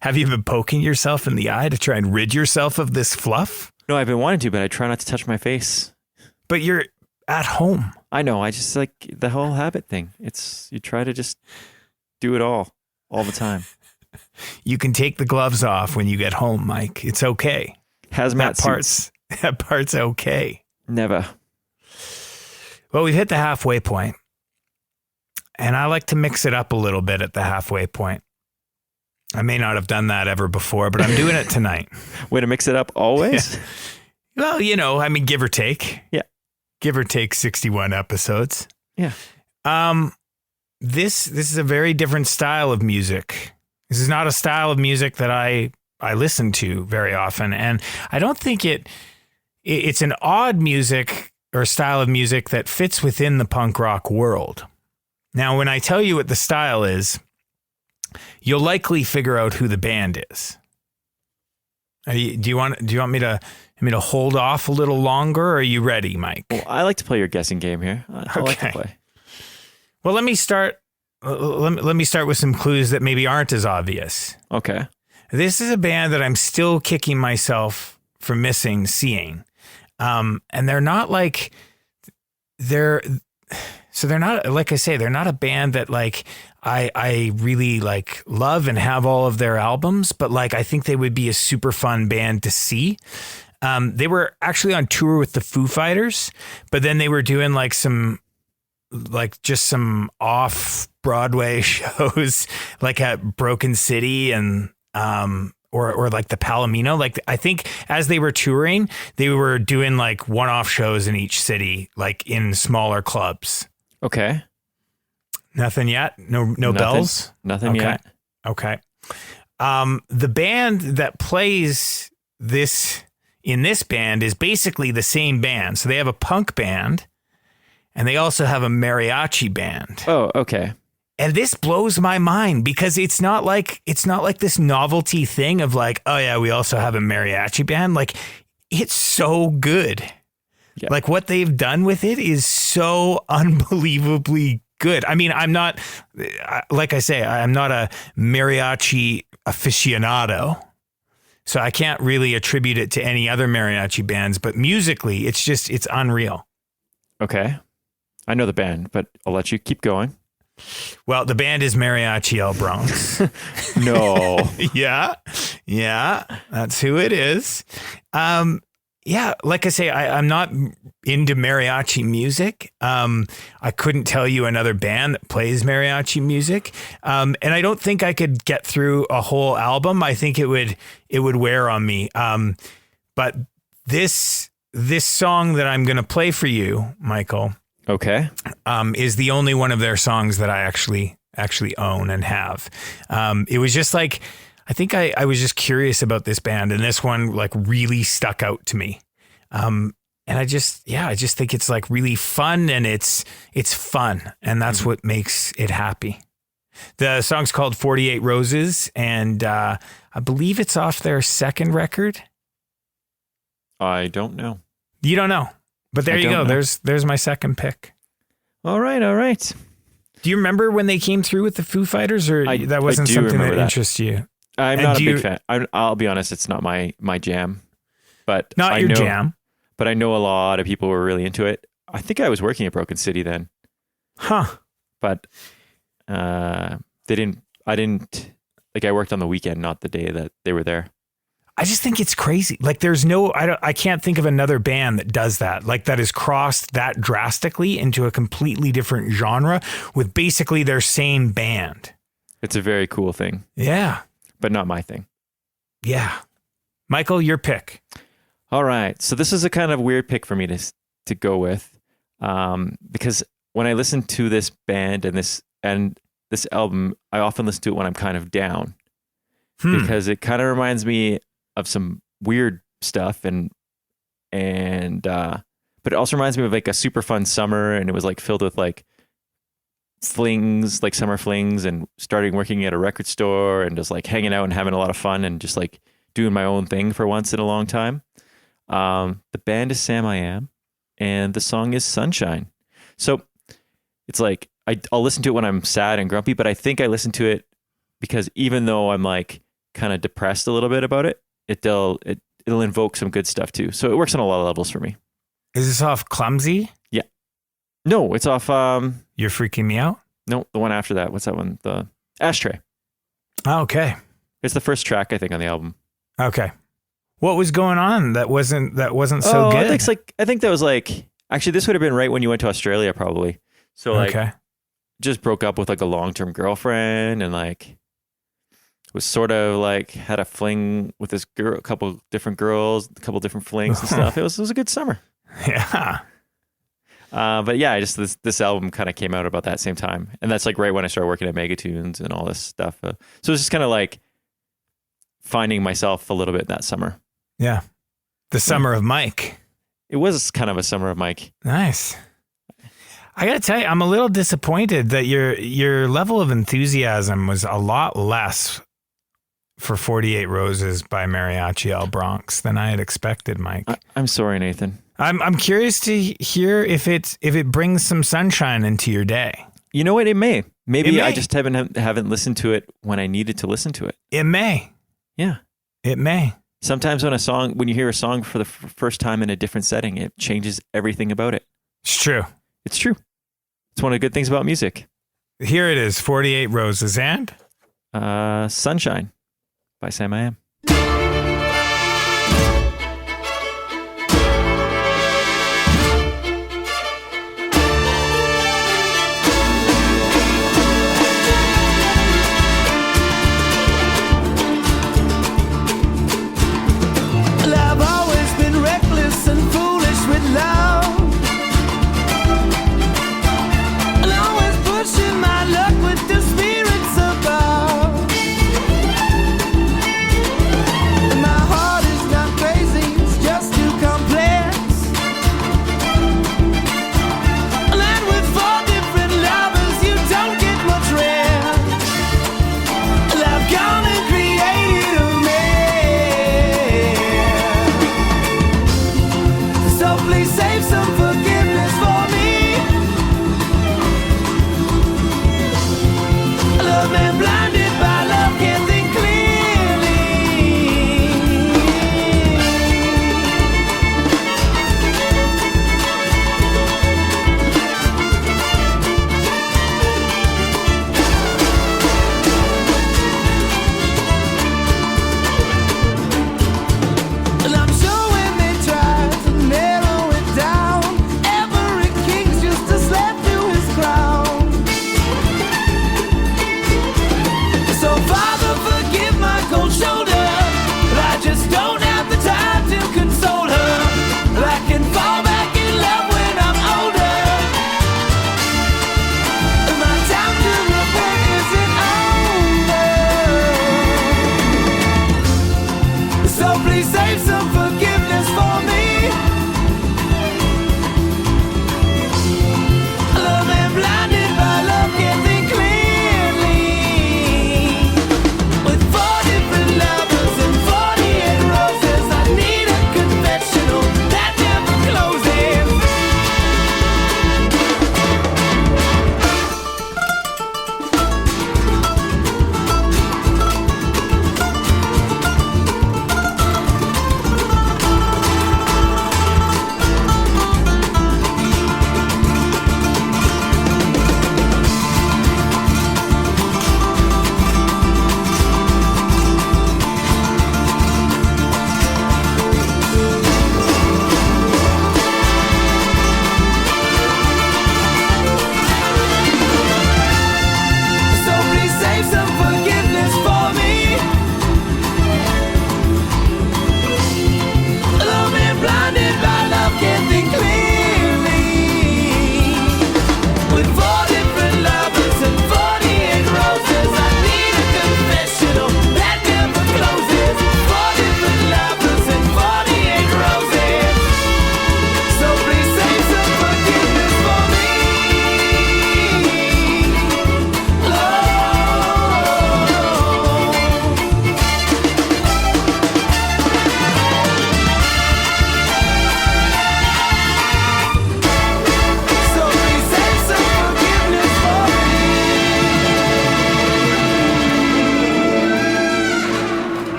Have you been poking yourself in the eye to try and rid yourself of this fluff? No, I've been wanting to, but I try not to touch my face. But you're at home. I know. I just like the whole habit thing. You try to just do it all the time. You can take the gloves off when you get home, Mike. It's okay. Hazmat suits. That part's okay. Never. Well, we've hit the halfway point, and I like to mix it up a little bit at the halfway point. I may not have done that ever before, but I'm doing it tonight. Way to mix it up always? Yeah. Well, give or take. Yeah. Give or take 61 episodes. Yeah. This is a very different style of music. This is not a style of music that I listen to very often. And I don't think it's an odd music or style of music that fits within the punk rock world. Now, when I tell you what the style is, you'll likely figure out who the band is. Do you want me to hold off a little longer, or are you ready, Mike? Well, I like to play your guessing game here. I like to play. Well, let me start. Let me start with some clues that maybe aren't as obvious. Okay. This is a band that I'm still kicking myself for missing seeing, and they're not like they're not, like I say, they're not a band that like I really like love and have all of their albums, but like I think they would be a super fun band to see. They were actually on tour with the Foo Fighters, but then they were doing like some off Broadway shows, like at Broken City and or like the Palomino. Like I think as they were touring, they were doing like one-off shows in each city, like in smaller clubs. Okay. Nothing yet? No bells? Nothing yet. Okay. The band that plays this in this band is basically the same band. So they have a punk band and they also have a mariachi band. Oh, okay. And this blows my mind because it's not like this novelty thing of like, oh yeah, we also have a mariachi band. Like it's so good. Yeah. Like what they've done with it is so unbelievably good. I mean, I'm not, like I say, I'm not a mariachi aficionado, so I can't really attribute it to any other mariachi bands, but musically, it's unreal. Okay. I know the band, but I'll let you keep going. Well, the band is Mariachi El Bronx. No. Yeah, that's who it is. Yeah, like I say, I'm not into mariachi music. I couldn't tell you another band that plays mariachi music. And I don't think I could get through a whole album. I think it would wear on me. But this song that I'm going to play for you, Michael, okay, is the only one of their songs that I actually own and have. It was just like, I think I was just curious about this band, and this one like really stuck out to me. And I just think it's like really fun, and it's fun, and that's what makes it happy. The song's called 48 Roses, and I believe it's off their second record. I don't know. You don't know, but there you go. Know. There's my second pick. All right. Do you remember when they came through with the Foo Fighters, or that wasn't something that interests you? I'm not a big fan. I'll be honest, it's not my jam. But not your jam. But I know a lot of people were really into it. I think I was working at Broken City then. Huh. But I worked on the weekend, not the day that they were there. I just think it's crazy. Like I can't think of another band that does that. Like that has crossed that drastically into a completely different genre with basically their same band. It's a very cool thing. Yeah. But not my thing. Yeah. Michael, your pick. All right. So this is a kind of weird pick for me to go with, because when I listen to this band and this album, I often listen to it when I'm kind of down, because it kind of reminds me of some weird stuff, but it also reminds me of like a super fun summer, and it was like filled with like flings, like summer flings, and starting working at a record store and just like hanging out and having a lot of fun and just like doing my own thing for once in a long time. The band is Sam I Am, and the song is Sunshine. So it's like I'll listen to it when I'm sad and grumpy, but I think I listen to it because even though I'm like kind of depressed a little bit about it, it'll invoke some good stuff too. So it works on a lot of levels for me. Is this off Clumsy? Yeah. No, it's off. You're Freaking Me Out? No, the one after that. What's that one? The Ashtray. Oh, okay. It's the first track, I think, on the album. Okay. What was going on that wasn't so good? I think that was like, actually, this would have been right when you went to Australia, probably. So like, just broke up with like a long-term girlfriend, and like was sort of like had a fling with this girl, a couple different girls, a couple different flings and stuff. It was a good summer. Yeah. But yeah, this album kind of came out about that same time, and that's like right when I started working at Megatunes and all this stuff. So it was just kind of like finding myself a little bit that summer. Yeah, the summer of Mike. It was kind of a summer of Mike. Nice. I gotta tell you, I'm a little disappointed that your level of enthusiasm was a lot less for 48 Roses by Mariachi El Bronx than I had expected, Mike. I'm sorry, Nathan. I'm curious to hear if it brings some sunshine into your day. You know what? It may. Maybe I just haven't listened to it when I needed to listen to it. It may. Yeah. It may. Sometimes when you hear a song for the first time in a different setting, it changes everything about it. It's true. It's true. It's one of the good things about music. Here it is, 48 Roses and Sunshine by Sam I Am. I've always been reckless and foolish with love, and always pushing my luck with the spirits above. And my heart is not crazy, it's just too complex. And with 4 different lovers, you don't get much rest. And I've gone and created a mess. So please save some forgiveness for me. Love man blinded by love can't think clearly. And I'm sure when they try to narrow it down,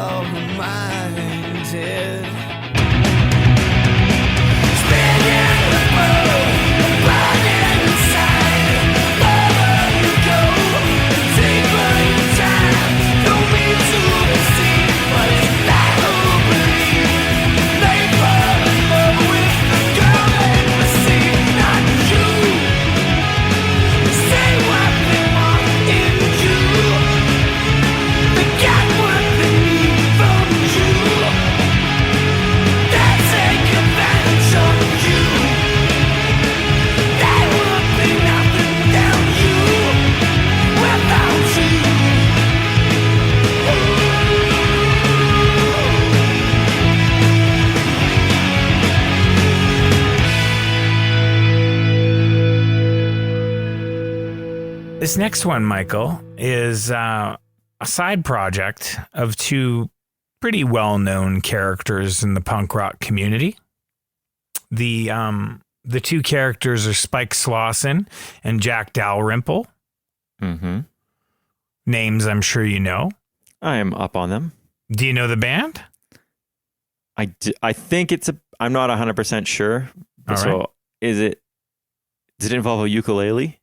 double-minded. This next one, Michael, is a side project of two pretty well-known characters in the punk rock community. The two characters are Spike Slauson and Jack Dalrymple. Mm-hmm. Names I'm sure you know. I am up on them. Do you know the band? I think I'm not 100% sure. All so right. does it involve a ukulele?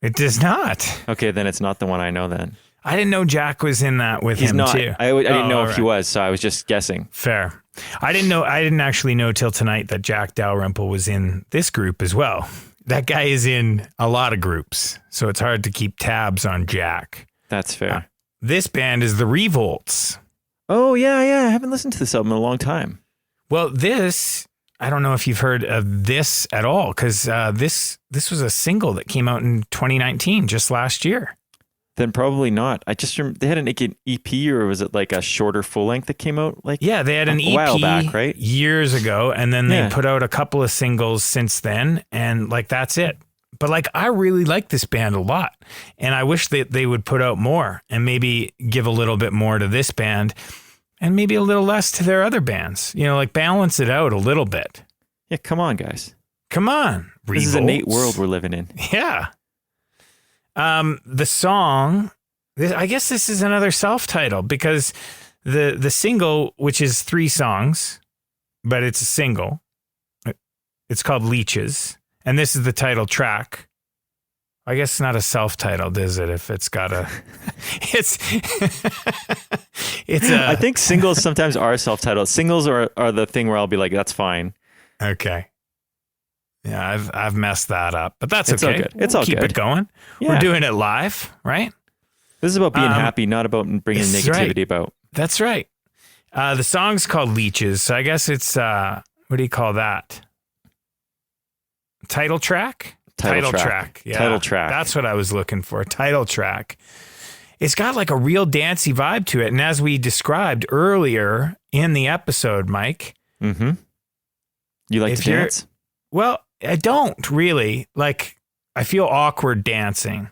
It does not. Okay, then it's not the one I know then. I didn't know Jack was in that with He's him not. too. I didn't know all if he right. was, so I was just guessing. Fair. I didn't actually know till tonight that Jack Dalrymple was in this group as well. That guy is in a lot of groups, so it's hard to keep tabs on Jack. That's fair. This band is the Revolts. Oh, yeah. I haven't listened to this album in a long time. Well, I don't know if you've heard of this at all, because this was a single that came out in 2019, just last year. Then probably not. I just remember they had an EP, or was it like a shorter full length that came out? Like Yeah, they had an EP while back, right? years ago, and then they Yeah. put out a couple of singles since then, and like that's it. But like I really like this band a lot, and I wish that they would put out more and maybe give a little bit more to this band and maybe a little less to their other bands. You know, like balance it out a little bit. Yeah, come on, guys. Come on, This is a neat Revolts. world we're living in. Yeah. The song, I guess this is another self-titled because the single, which is 3 songs, but it's a single. It's called Leeches, and this is the title track. I guess it's not a self-titled, is it? If it's got a, it's a. I think singles sometimes are self-titled. Singles are the thing where I'll be like, that's fine. Okay. Yeah, I've messed that up, but that's It's all okay. good. It's We'll all keep good. it going. Yeah. We're doing it live, right? This is about being happy, not about bringing that's negativity right. about. That's right. The song's called Leeches, so I guess it's what do you call that? Title track? Title track. Yeah. Title track. That's what I was looking for. Title track. It's got like a real dancey vibe to it, and as we described earlier in the episode, Mike. Mm-hmm. You like If to you're- dance? Well, I don't really. Like, I feel awkward dancing.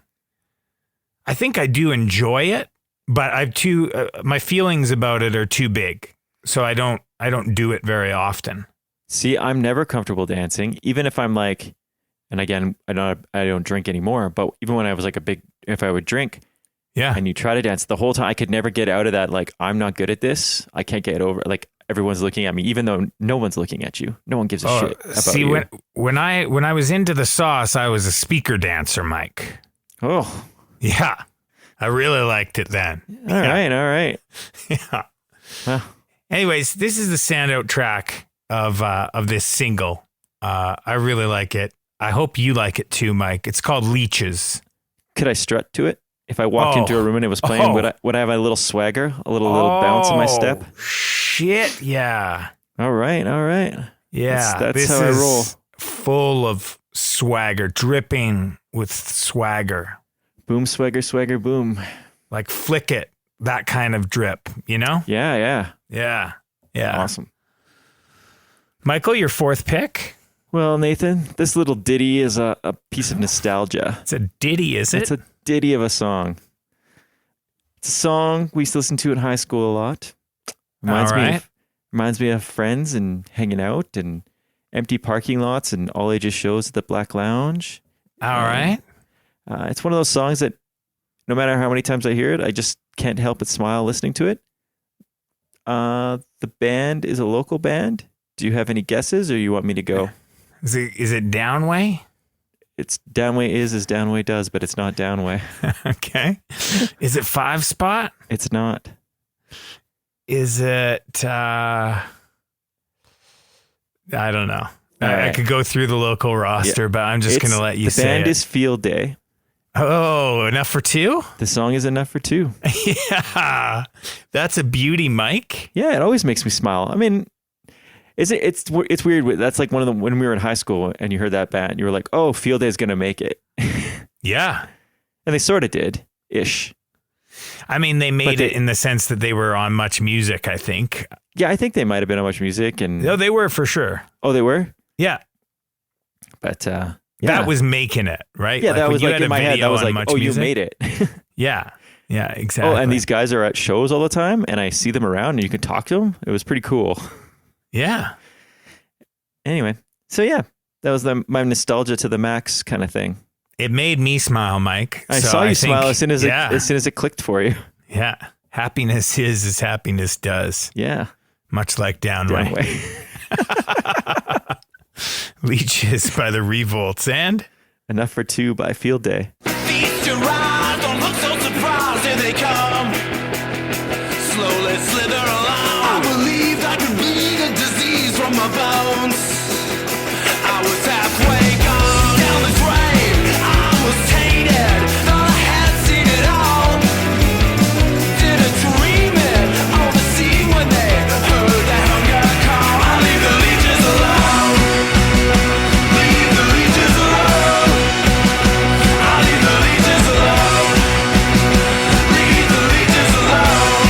I think I do enjoy it, but I've my feelings about it are too big. So I don't do it very often. See, I'm never comfortable dancing, even if I'm like, and again, I don't drink anymore, but even when I was like if I would drink, Yeah. and you try to dance the whole time, I could never get out of that. Like, I'm not good at this. I can't get over. Like, everyone's looking at me, even though no one's looking at you. No one gives a shit about see, you. when I was into the sauce, I was a speaker dancer, Mike. Oh, Yeah. I really liked it then. all right. Yeah. Well, Anyways, this is the standout track of this single. I really like it. I hope you like it too, Mike. It's called Leeches. could I strut to it? If I walked into a room and it was playing, would I have a little swagger, a little bounce in my step? Shit, yeah. All right. Yeah. That's this how I is roll. full of swagger, dripping with swagger. Boom, swagger, boom. Like flick it, that kind of drip, you know? Yeah. Yeah. Awesome. Michael, your 4th pick? Well, Nathan, this little ditty is a piece of nostalgia. It's a ditty, is it? It's a ditty of a song. It's a song we used to listen to in high school a lot. Reminds me of friends and hanging out and empty parking lots and all ages shows at the Black Lounge. All right. It's one of those songs that no matter how many times I hear it, I just can't help but smile listening to it. The band is a local band. Do you have any guesses, or you want me to go? Is it Downway? It's Downway is as Downway does, but it's not Downway. Okay. Is it 5 Spot? It's not. Is it? I don't know. I right. could go through the local roster, but I'm just going to let you say it. The band is Field Day. Oh, enough for 2? The song is Enough for 2. Yeah. That's a beauty, Mike. Yeah, it always makes me smile. I mean, it's weird. That's like one of the, when we were in high school and you heard that band, you were like, oh, Field Day is going to make it. Yeah. And they sort of did-ish. I mean, they made it in the sense that they were on Much Music, I think. Yeah, I think they might have been on Much Music. No, they were for sure. Oh, they were? Yeah. But yeah. That was making it, right? Yeah, that was like in my head. That was like, oh, you Music. made it. Yeah. Yeah, exactly. Oh, and these guys are at shows all the time, and I see them around, and you can talk to them. It was pretty cool. Yeah. Anyway, so yeah, that was my nostalgia to the max kind of thing. It made me smile, Mike. I saw you smile as soon as it clicked for you. Yeah. Happiness is as happiness does. Yeah. Much like Downway. Leeches by the Revolts and Enough for 2 by Field Day. Feast your eyes, don't look so surprised, here they come. Slowly slither along. I believed I could bleed a disease from my bones. I was halfway gone down the drain. I was tainted, thought I had seen it all. Didn't dream it, overseen when they heard the hunger call. I leave the leeches alone. Leave the leeches alone. I leave the leeches alone. Leave the leeches alone.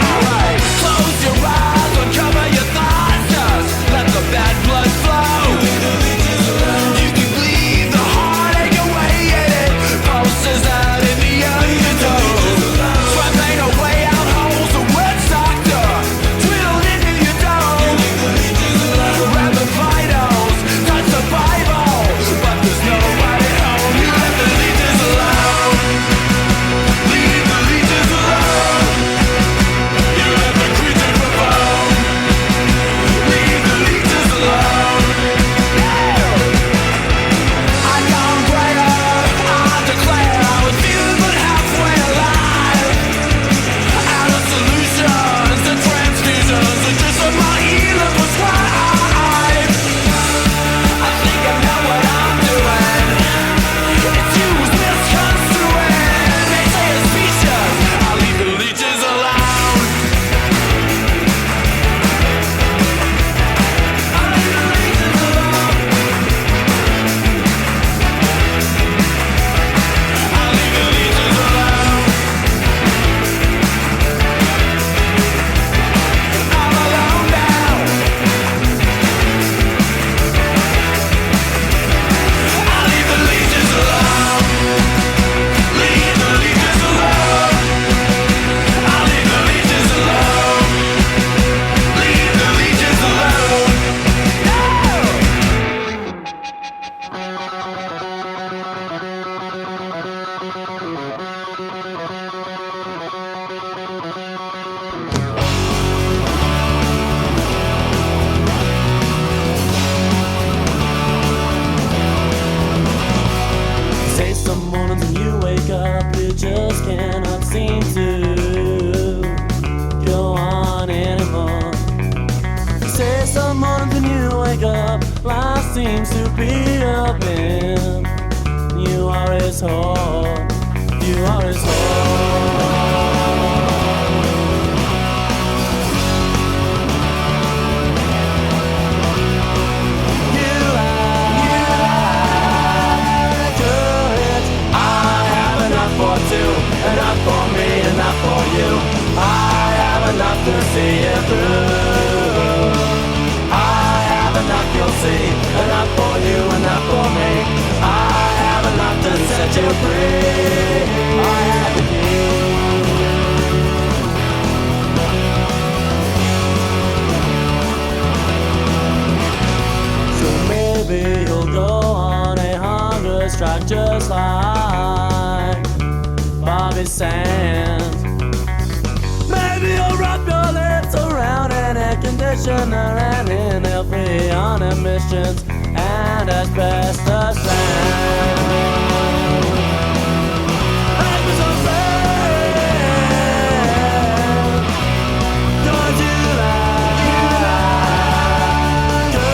Alright, close your eyes, uncover your thoughts, just let the bad blood flow. You can bleed the heartache away and it pulses out in the undertow. Try paint a way out holes, a wet doctor drilled into your dome. Grab the vitals, touch the Bible, but there's nobody home. You let the leeches alone. Leave the leeches alone. You let the creatures perform. Leave the leeches alone. I gone greater, I declare I was feeling but halfway alive. Out of solutions, the transfusions, the gist of my healing prescribed. I think I know what I'm doing. It's you who's misconstruing. They say it's speeches, I'll leave the leeches alone. I'll leave the leeches alone. I'll leave the leeches alone. I'm alone now. I'll leave the leeches alone. Leave the leeches alone. I'll leave the leeches alone. Leave the leeches alone. Say some mornings when you wake up, you just cannot seem to go on anymore. Say some mornings when you wake up, life seems to be open. You are his home, you are his home. Enough for me, enough for you. I have enough to see you through. I have enough, you'll see. Enough for you, enough for me. I have enough to set you free. I have you. So maybe you'll go on a hunger strike just like Bobby Sands. Maybe prisoner and inhale-free on emissions and asbestos land. Life is unfair. Don't you lie to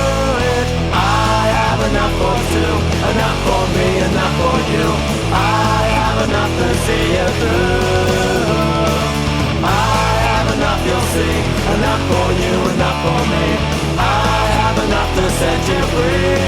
it. I have enough for two, enough for me, enough for you. I have enough to see you through. I have enough, you'll see. Enough for you, enough for me. I have enough to set you free.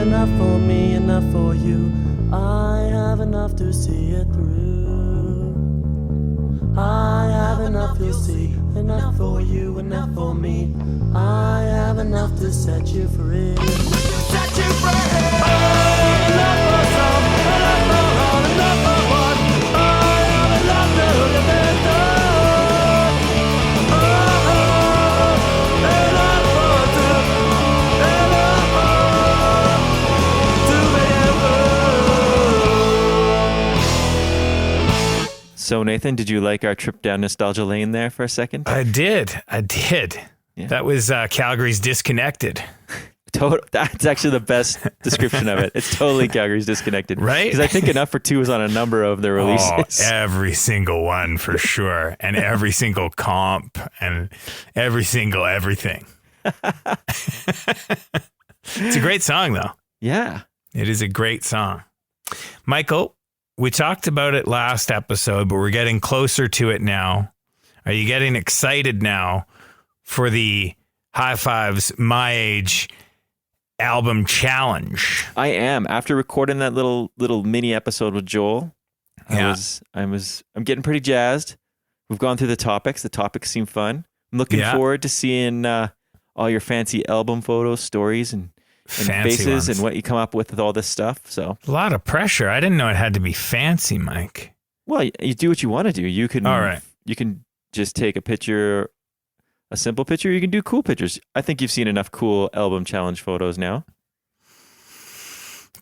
Enough for me, enough for you. I have enough to see it through. I have enough, you'll see. Enough for you, enough for me. I have enough to set you free. Set you free! Enough for some, enough for all, enough for one. I have enough to live it through. Enough for two, enough for So Nathan, did you like our trip down nostalgia lane there for a second? I did. Yeah. That was Calgary's Disconnected. That's actually the best description of it. It's totally Calgary's Disconnected. Right? Because I think Enough for Two was on a number of their releases. Oh, every single one for sure. And every single comp and every single everything. It's a great song though. Yeah. It is a great song. Michael, we talked about it last episode, but we're getting closer to it now. Are you getting excited now for the High Fives My Age album challenge? I am. After recording that little mini episode with Joel, I'm getting pretty jazzed. We've gone through the topics. The topics seem fun. I'm looking forward to seeing all your fancy album photos, stories, and faces ones. And what you come up with all this stuff. So a lot of pressure. I didn't know it had to be fancy, Mike. Well, you do what you want to do. You can. All right. You can just take a picture, a simple picture. You can do cool pictures. I think you've seen enough cool album challenge photos now.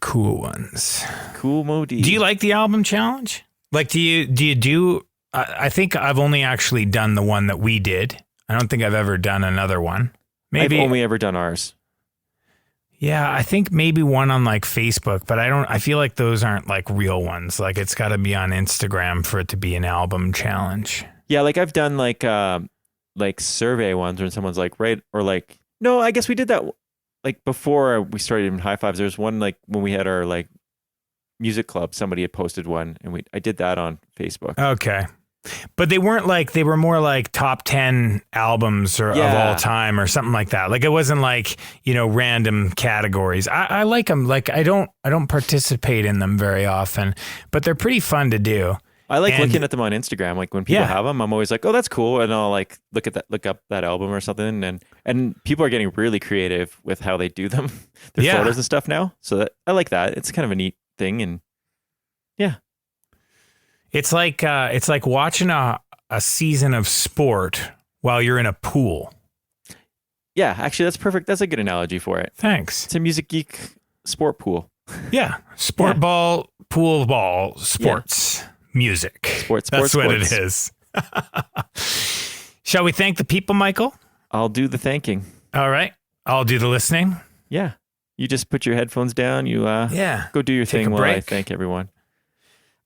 Cool ones. Cool Modi. Do you like the album challenge? Like, do you? I think I've only actually done the one that we did. I don't think I've ever done another one. Maybe I've only ever done ours. Yeah, I think maybe one on like Facebook, but I feel like those aren't like real ones. Like it's got to be on Instagram for it to be an album challenge. Yeah, like I've done like survey ones when someone's like, right, or like, no, I guess we did that like before we started even High Fives. There was one like when we had our like music club, somebody had posted one and I did that on Facebook. Okay. But they weren't like, they were more like top 10 albums of all time or something like that. Like it wasn't like, random categories. I like them. Like I don't participate in them very often, but they're pretty fun to do. I like looking at them on Instagram. Like when people have them, I'm always like, oh, that's cool. And I'll like look up that album or something. And people are getting really creative with how they do them, their photos and stuff now. So I like that. It's kind of a neat thing. And yeah. It's like watching a season of sport while you're in a pool. Yeah, actually, that's perfect. That's a good analogy for it. Thanks. It's a Music Geek sport pool. Yeah, sport ball, pool ball, sports, music. That's what it is. Shall we thank the people, Michael? I'll do the thanking. All right. I'll do the listening. Yeah. You just put your headphones down. You go do your thing while I thank everyone.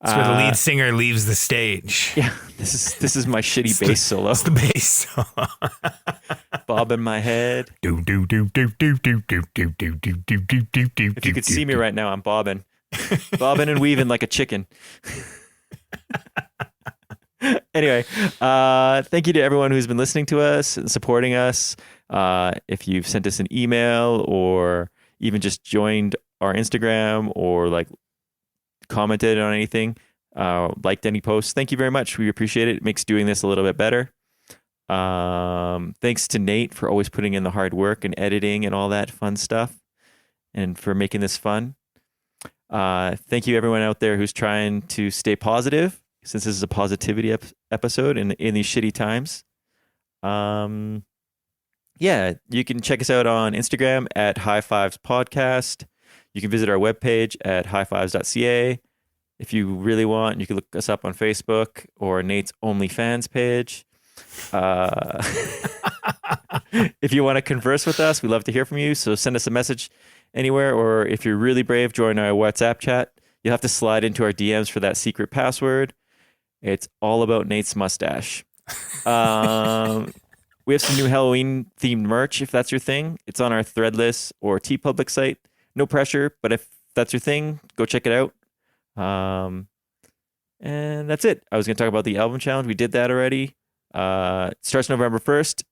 It's where the lead singer leaves the stage. Yeah, this is my shitty bass solo. It's the bass solo. Bobbing my head. If you could see me right now, I'm bobbing. Bobbing and weaving like a chicken. Anyway, thank you to everyone who's been listening to us and supporting us. If you've sent us an email or even just joined our Instagram or like commented on anything, liked any posts, thank you very much. We appreciate it. It makes doing this a little bit better. Thanks to Nate for always putting in the hard work and editing and all that fun stuff, and for making this fun. Thank you everyone out there who's trying to stay positive, since this is a positivity episode in these shitty times. Yeah, you can check us out on Instagram at High Fives Podcast. You can visit our webpage at highfives.ca. If you really want, you can look us up on Facebook or Nate's OnlyFans page. If you want to converse with us, we'd love to hear from you. So send us a message anywhere, or if you're really brave, join our WhatsApp chat. You'll have to slide into our DMs for that secret password. It's all about Nate's mustache. We have some new Halloween themed merch if that's your thing. It's on our Threadless or TeePublic site. No pressure, but if that's your thing, go check it out. And that's it. I was going to talk about the album challenge. We did that already. It starts November 1st.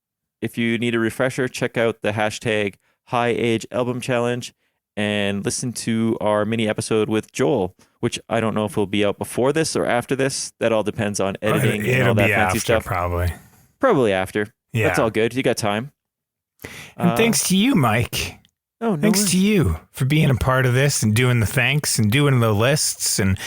If you need a refresher, check out the hashtag High Age Album Challenge and listen to our mini episode with Joel, which I don't know if will be out before this or after this. That all depends on editing and all that fancy stuff. Probably after. Yeah. That's all good. You got time. And thanks to you, Mike. Oh, no thanks worries. to you for being a part of this and doing the thanks and doing the lists and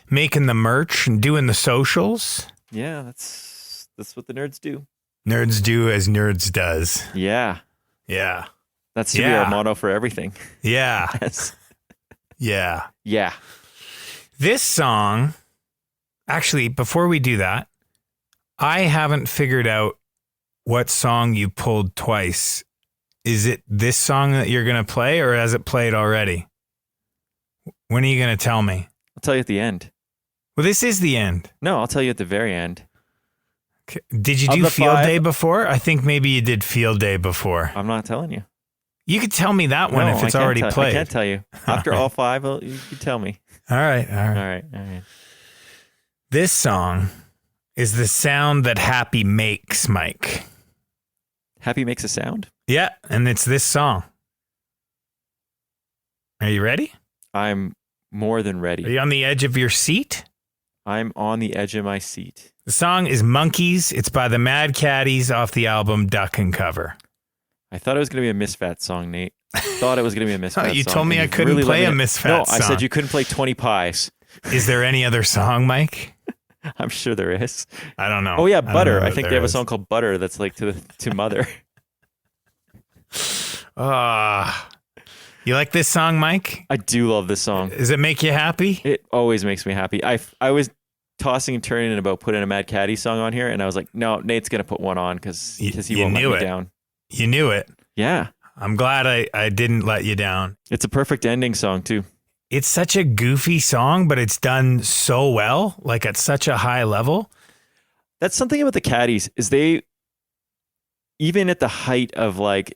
making the merch and doing the socials. Yeah, that's what the nerds do. Nerds do as nerds does. Yeah. Yeah. That's to be our motto for everything. Yeah. Yes. Yeah. Yeah. This song, actually, before we do that, I haven't figured out what song you pulled twice. Is it this song that you're going to play, or has it played already? When are you going to tell me? I'll tell you at the end. Well, this is the end. No, I'll tell you at the very end. Okay. Did you do Field Day before? I think maybe you did Field Day before. I'm not telling you. You could tell me that one if it's already played. I can't tell you. After all five, you tell me. All right. All right. This song is the sound that Happy makes, Mike. Happy makes a sound? Yeah, and it's this song. Are you ready? I'm more than ready. Are you on the edge of your seat? I'm on the edge of my seat. The song is Monkeys. It's by the Mad Caddies off the album Duck and Cover. I thought it was going to be a Misfat song, Nate. I thought it was going to be a Misfat song. You told me I couldn't play a Misfat song. No, I said you couldn't play 20 Pies. Is there any other song, Mike? I'm sure there is. I don't know. Oh, yeah, Butter. I think they have a song called Butter that's like to Mother. You like this song, Mike? I do love this song. Does it make you happy? It always makes me happy. I was tossing and turning about putting a Mad Caddy song on here, and I was like, no, Nate's going to put one on because he won't let me down. You knew it. Yeah. I'm glad I didn't let you down. It's a perfect ending song, too. It's such a goofy song, but it's done so well, like at such a high level. That's something about the Caddies, is they, even at the height of like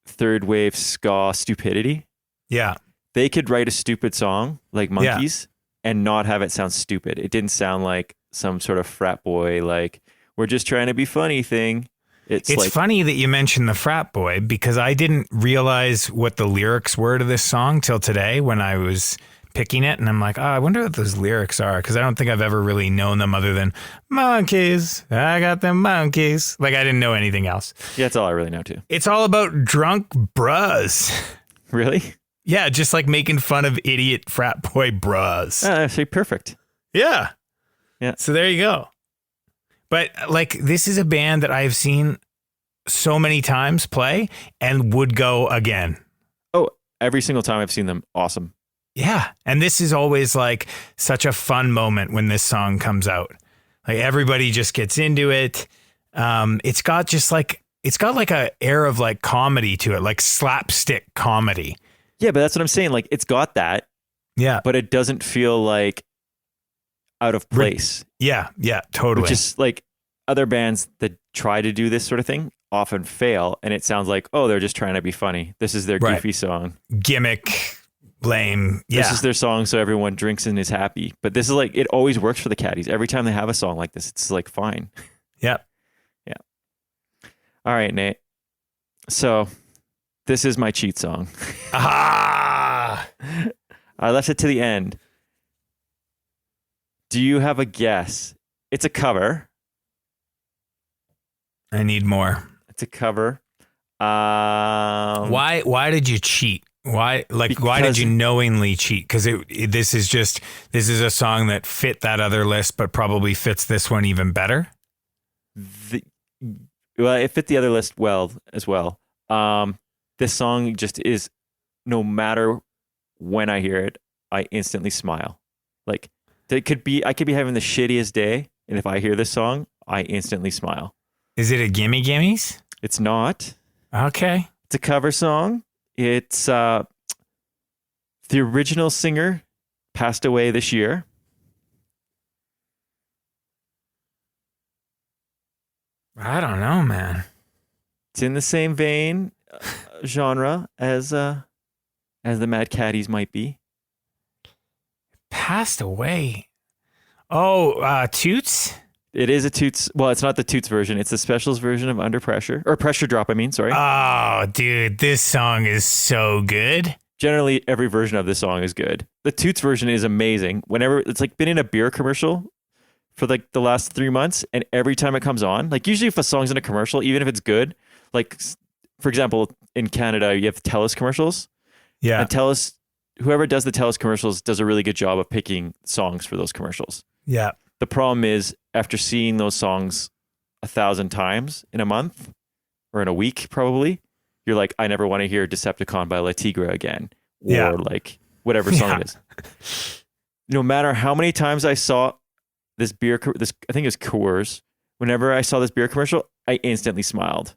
third wave ska stupidity, they could write a stupid song like Monkeys and not have it sound stupid. It didn't sound like some sort of frat boy, like, we're just trying to be funny thing. It's like, funny that you mentioned the frat boy, because I didn't realize what the lyrics were to this song till today when I was picking it. And I'm like, I wonder what those lyrics are, because I don't think I've ever really known them other than monkeys. I got them monkeys. Like, I didn't know anything else. Yeah, that's all I really know, too. It's all about drunk bras. Really? Yeah, just like making fun of idiot frat boy bras. Actually, perfect. Yeah. Yeah. So there you go. But like, this is a band that I've seen so many times play and would go again. Oh, every single time I've seen them. Awesome. Yeah. And this is always like such a fun moment when this song comes out. Like, everybody just gets into it. It's got like a air of like comedy to it, like slapstick comedy. Yeah, but that's what I'm saying. Like, it's got that. Yeah. But it doesn't feel like out of place. Yeah, totally. Which is like, other bands that try to do this sort of thing often fail, and it sounds like, oh, they're just trying to be funny. This is their goofy song. Gimmick, lame. Yeah. This is their song so everyone drinks and is happy. But this is like, it always works for the Caddies. Every time they have a song like this, it's like fine. Yep. Yeah. All right, Nate. So this is my cheat song. Ah! I left it to the end. Do you have a guess? It's a cover. I need more. It's a cover. Why did you cheat? Why did you knowingly cheat? Because this is a song that fit that other list, but probably fits this one even better. Well, it fit the other list well as well. This song just is, no matter when I hear it, I instantly smile. Like I could be having the shittiest day, and if I hear this song, I instantly smile. Is it a Gimme Gimmes? It's not. Okay. It's a cover song. It's the original singer passed away this year. I don't know, man. It's in the same vein, genre as the Mad Caddies might be. Passed away. Oh, Toots? It is a Toots. Well, it's not the Toots version. It's the Specials version of Under Pressure. Or Pressure Drop, I mean, sorry. Oh, dude, this song is so good. Generally, every version of this song is good. The Toots version is amazing. Whenever it's like been in a beer commercial for like the last 3 months, and every time it comes on, like usually if a song's in a commercial, even if it's good, like for example, in Canada, you have TELUS commercials. Yeah. And TELUS, whoever does the TELUS commercials does a really good job of picking songs for those commercials. Yeah. The problem is, after seeing those songs 1,000 times in a month or in a week, probably, you're like, I never want to hear Decepticon by La Tigra again. Or like whatever song it is. No matter how many times I saw this I think it was Coors. Whenever I saw this beer commercial, I instantly smiled.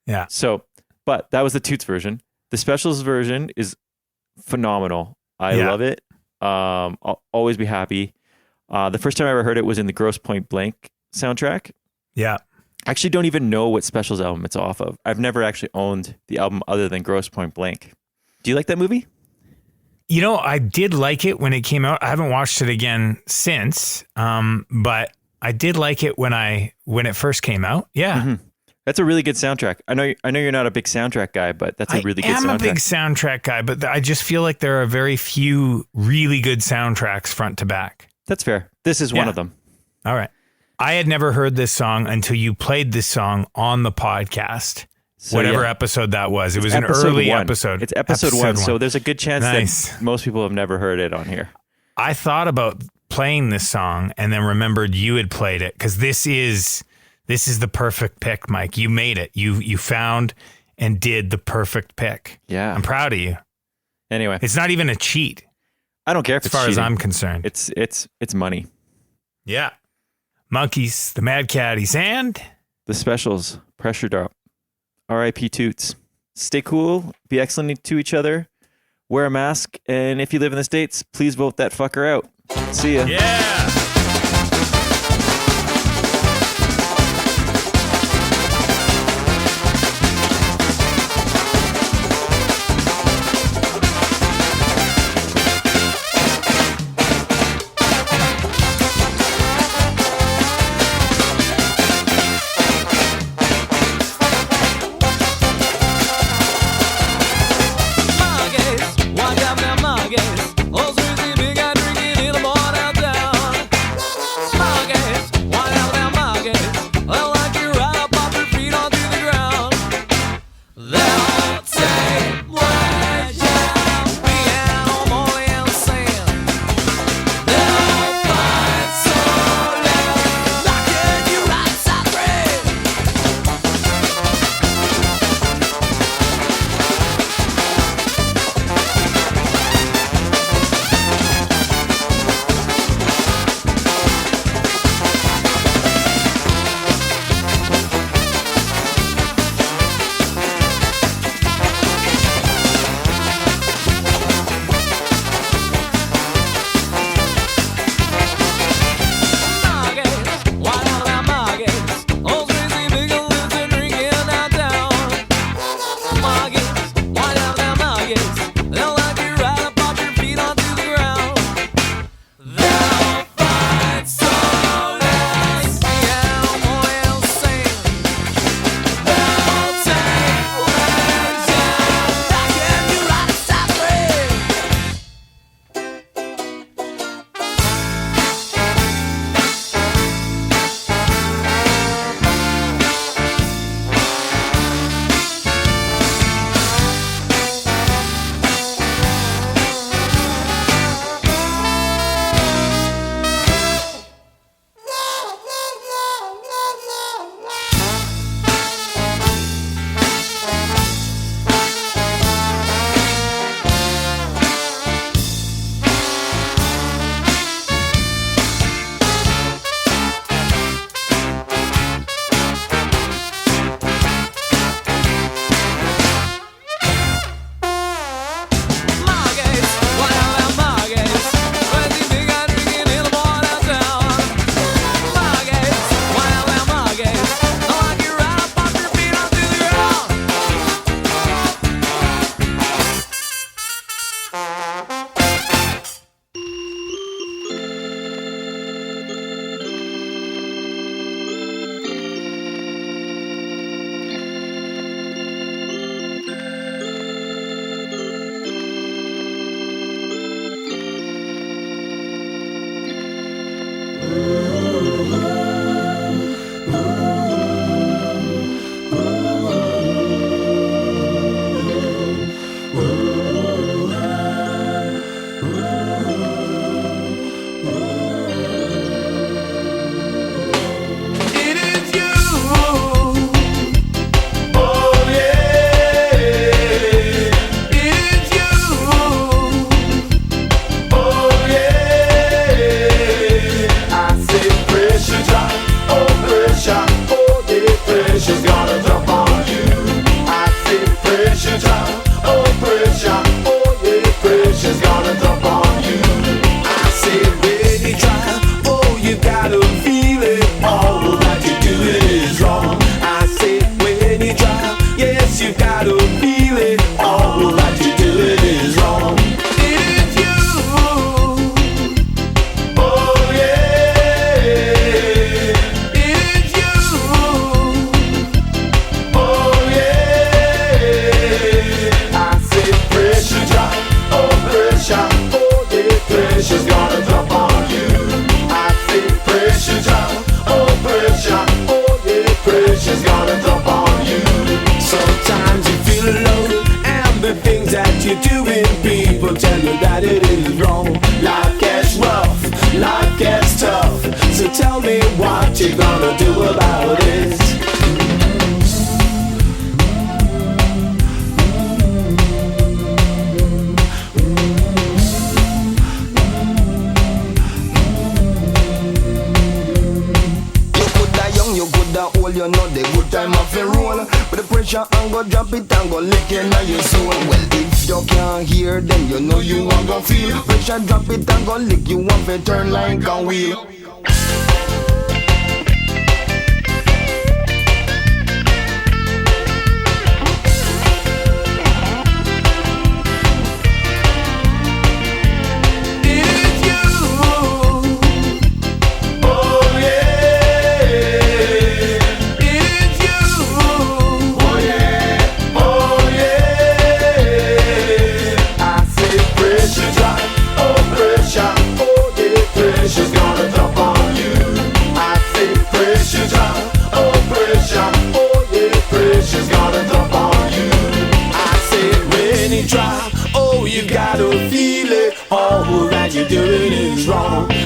Yeah. So, but that was the Toots version. The Specials version is phenomenal. I love it. I'll always be happy. The first time I ever heard it was in the Grosse Pointe Blank soundtrack. Yeah. I actually don't even know what Specials album it's off of. I've never actually owned the album other than Grosse Pointe Blank. Do you like that movie? You know, I did like it when it came out. I haven't watched it again since, but I did like it when it first came out. Yeah. Mm-hmm. That's a really good soundtrack. I know you're not a big soundtrack guy, but that's a really good soundtrack. I'm a big soundtrack guy, but I just feel like there are very few really good soundtracks front to back. That's fair. This is one of them. All right. I had never heard this song until you played this song on the podcast. So, whatever episode that was. It was an early episode. It's episode one. So there's a good chance that most people have never heard it on here. I thought about playing this song and then remembered you had played it, because this is the perfect pick, Mike. You made it. You found and did the perfect pick. Yeah. I'm proud of you. Anyway. It's not even a cheat. I don't care if as far as I'm concerned. It's money. Yeah. Monkeys, the Mad Caddies, and the Specials, Pressure Drop. R.I.P. Toots. Stay cool. Be excellent to each other. Wear a mask. And if you live in the States, please vote that fucker out. See ya. Yeah. Walk out there, Margate. Oh, sweetie, big, I drink it in the morning down. what you're doing, people tell you that it is wrong. Life gets rough, life gets tough. So tell me what you're gonna do about it. You know the good time of a roll. But the pressure and go drop it and go lick it in your soul. Well, if you can't hear, then you know you are gonna feel. Pressure drop it and go lick you up and turn like a wheel.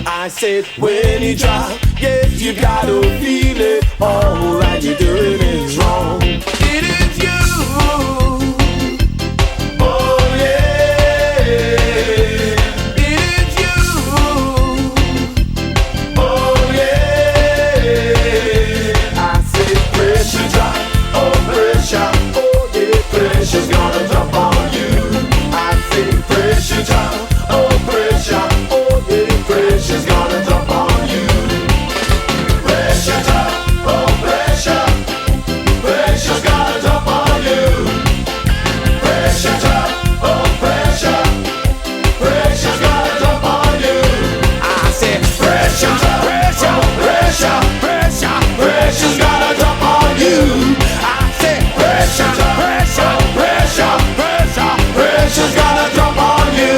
I said when you drop, yes, you gotta feel it. All that you're doing is wrong. It is you. Oh yeah. It is you. Oh yeah. I said pressure drop, oh pressure, oh yeah, pressure's gonna drop on you. I said pressure drop, oh pressure, oh yeah, pressure's gonna drop on you. Pressure drop, oh pressure, pressure's gonna drop on you. Pressure drop, oh pressure, pressure's gonna drop on you. I said pressure drop, pressure, pressure, pressure, pressure's gonna drop on you. I said pressure drop, pressure, pressure, pressure, pressure's gonna drop on you.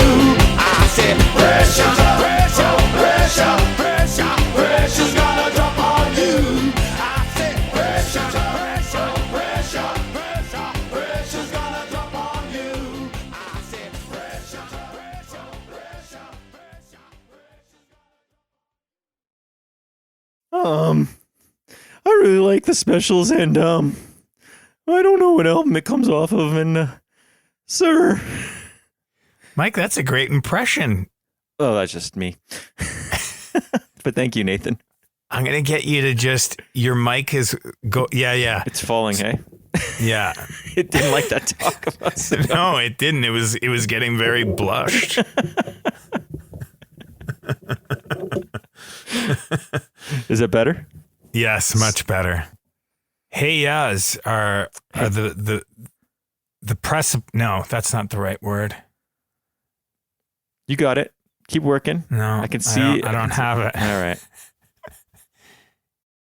I said pressure drop, pressure, pressure, pressure, pressure's gonna drop on you. I said pressure drop, pressure, pressure, pressure, pressure's gonna drop on you. I said pressure drop, pressure, pressure, pressure. I really like the specials, and I don't know what album it comes off of, and sir. Mike, that's a great impression. Oh, that's just me. But thank you, Nathan. I'm going to get you to just, your mic is, yeah. It's falling, hey? Yeah. It didn't like that talk of us. No, it didn't. It was getting very blushed. Is it better? Yes, much better. Hey Yaz are the press. No, that's not the right word. You got it. Keep working. No, I can see. I don't have it. All right.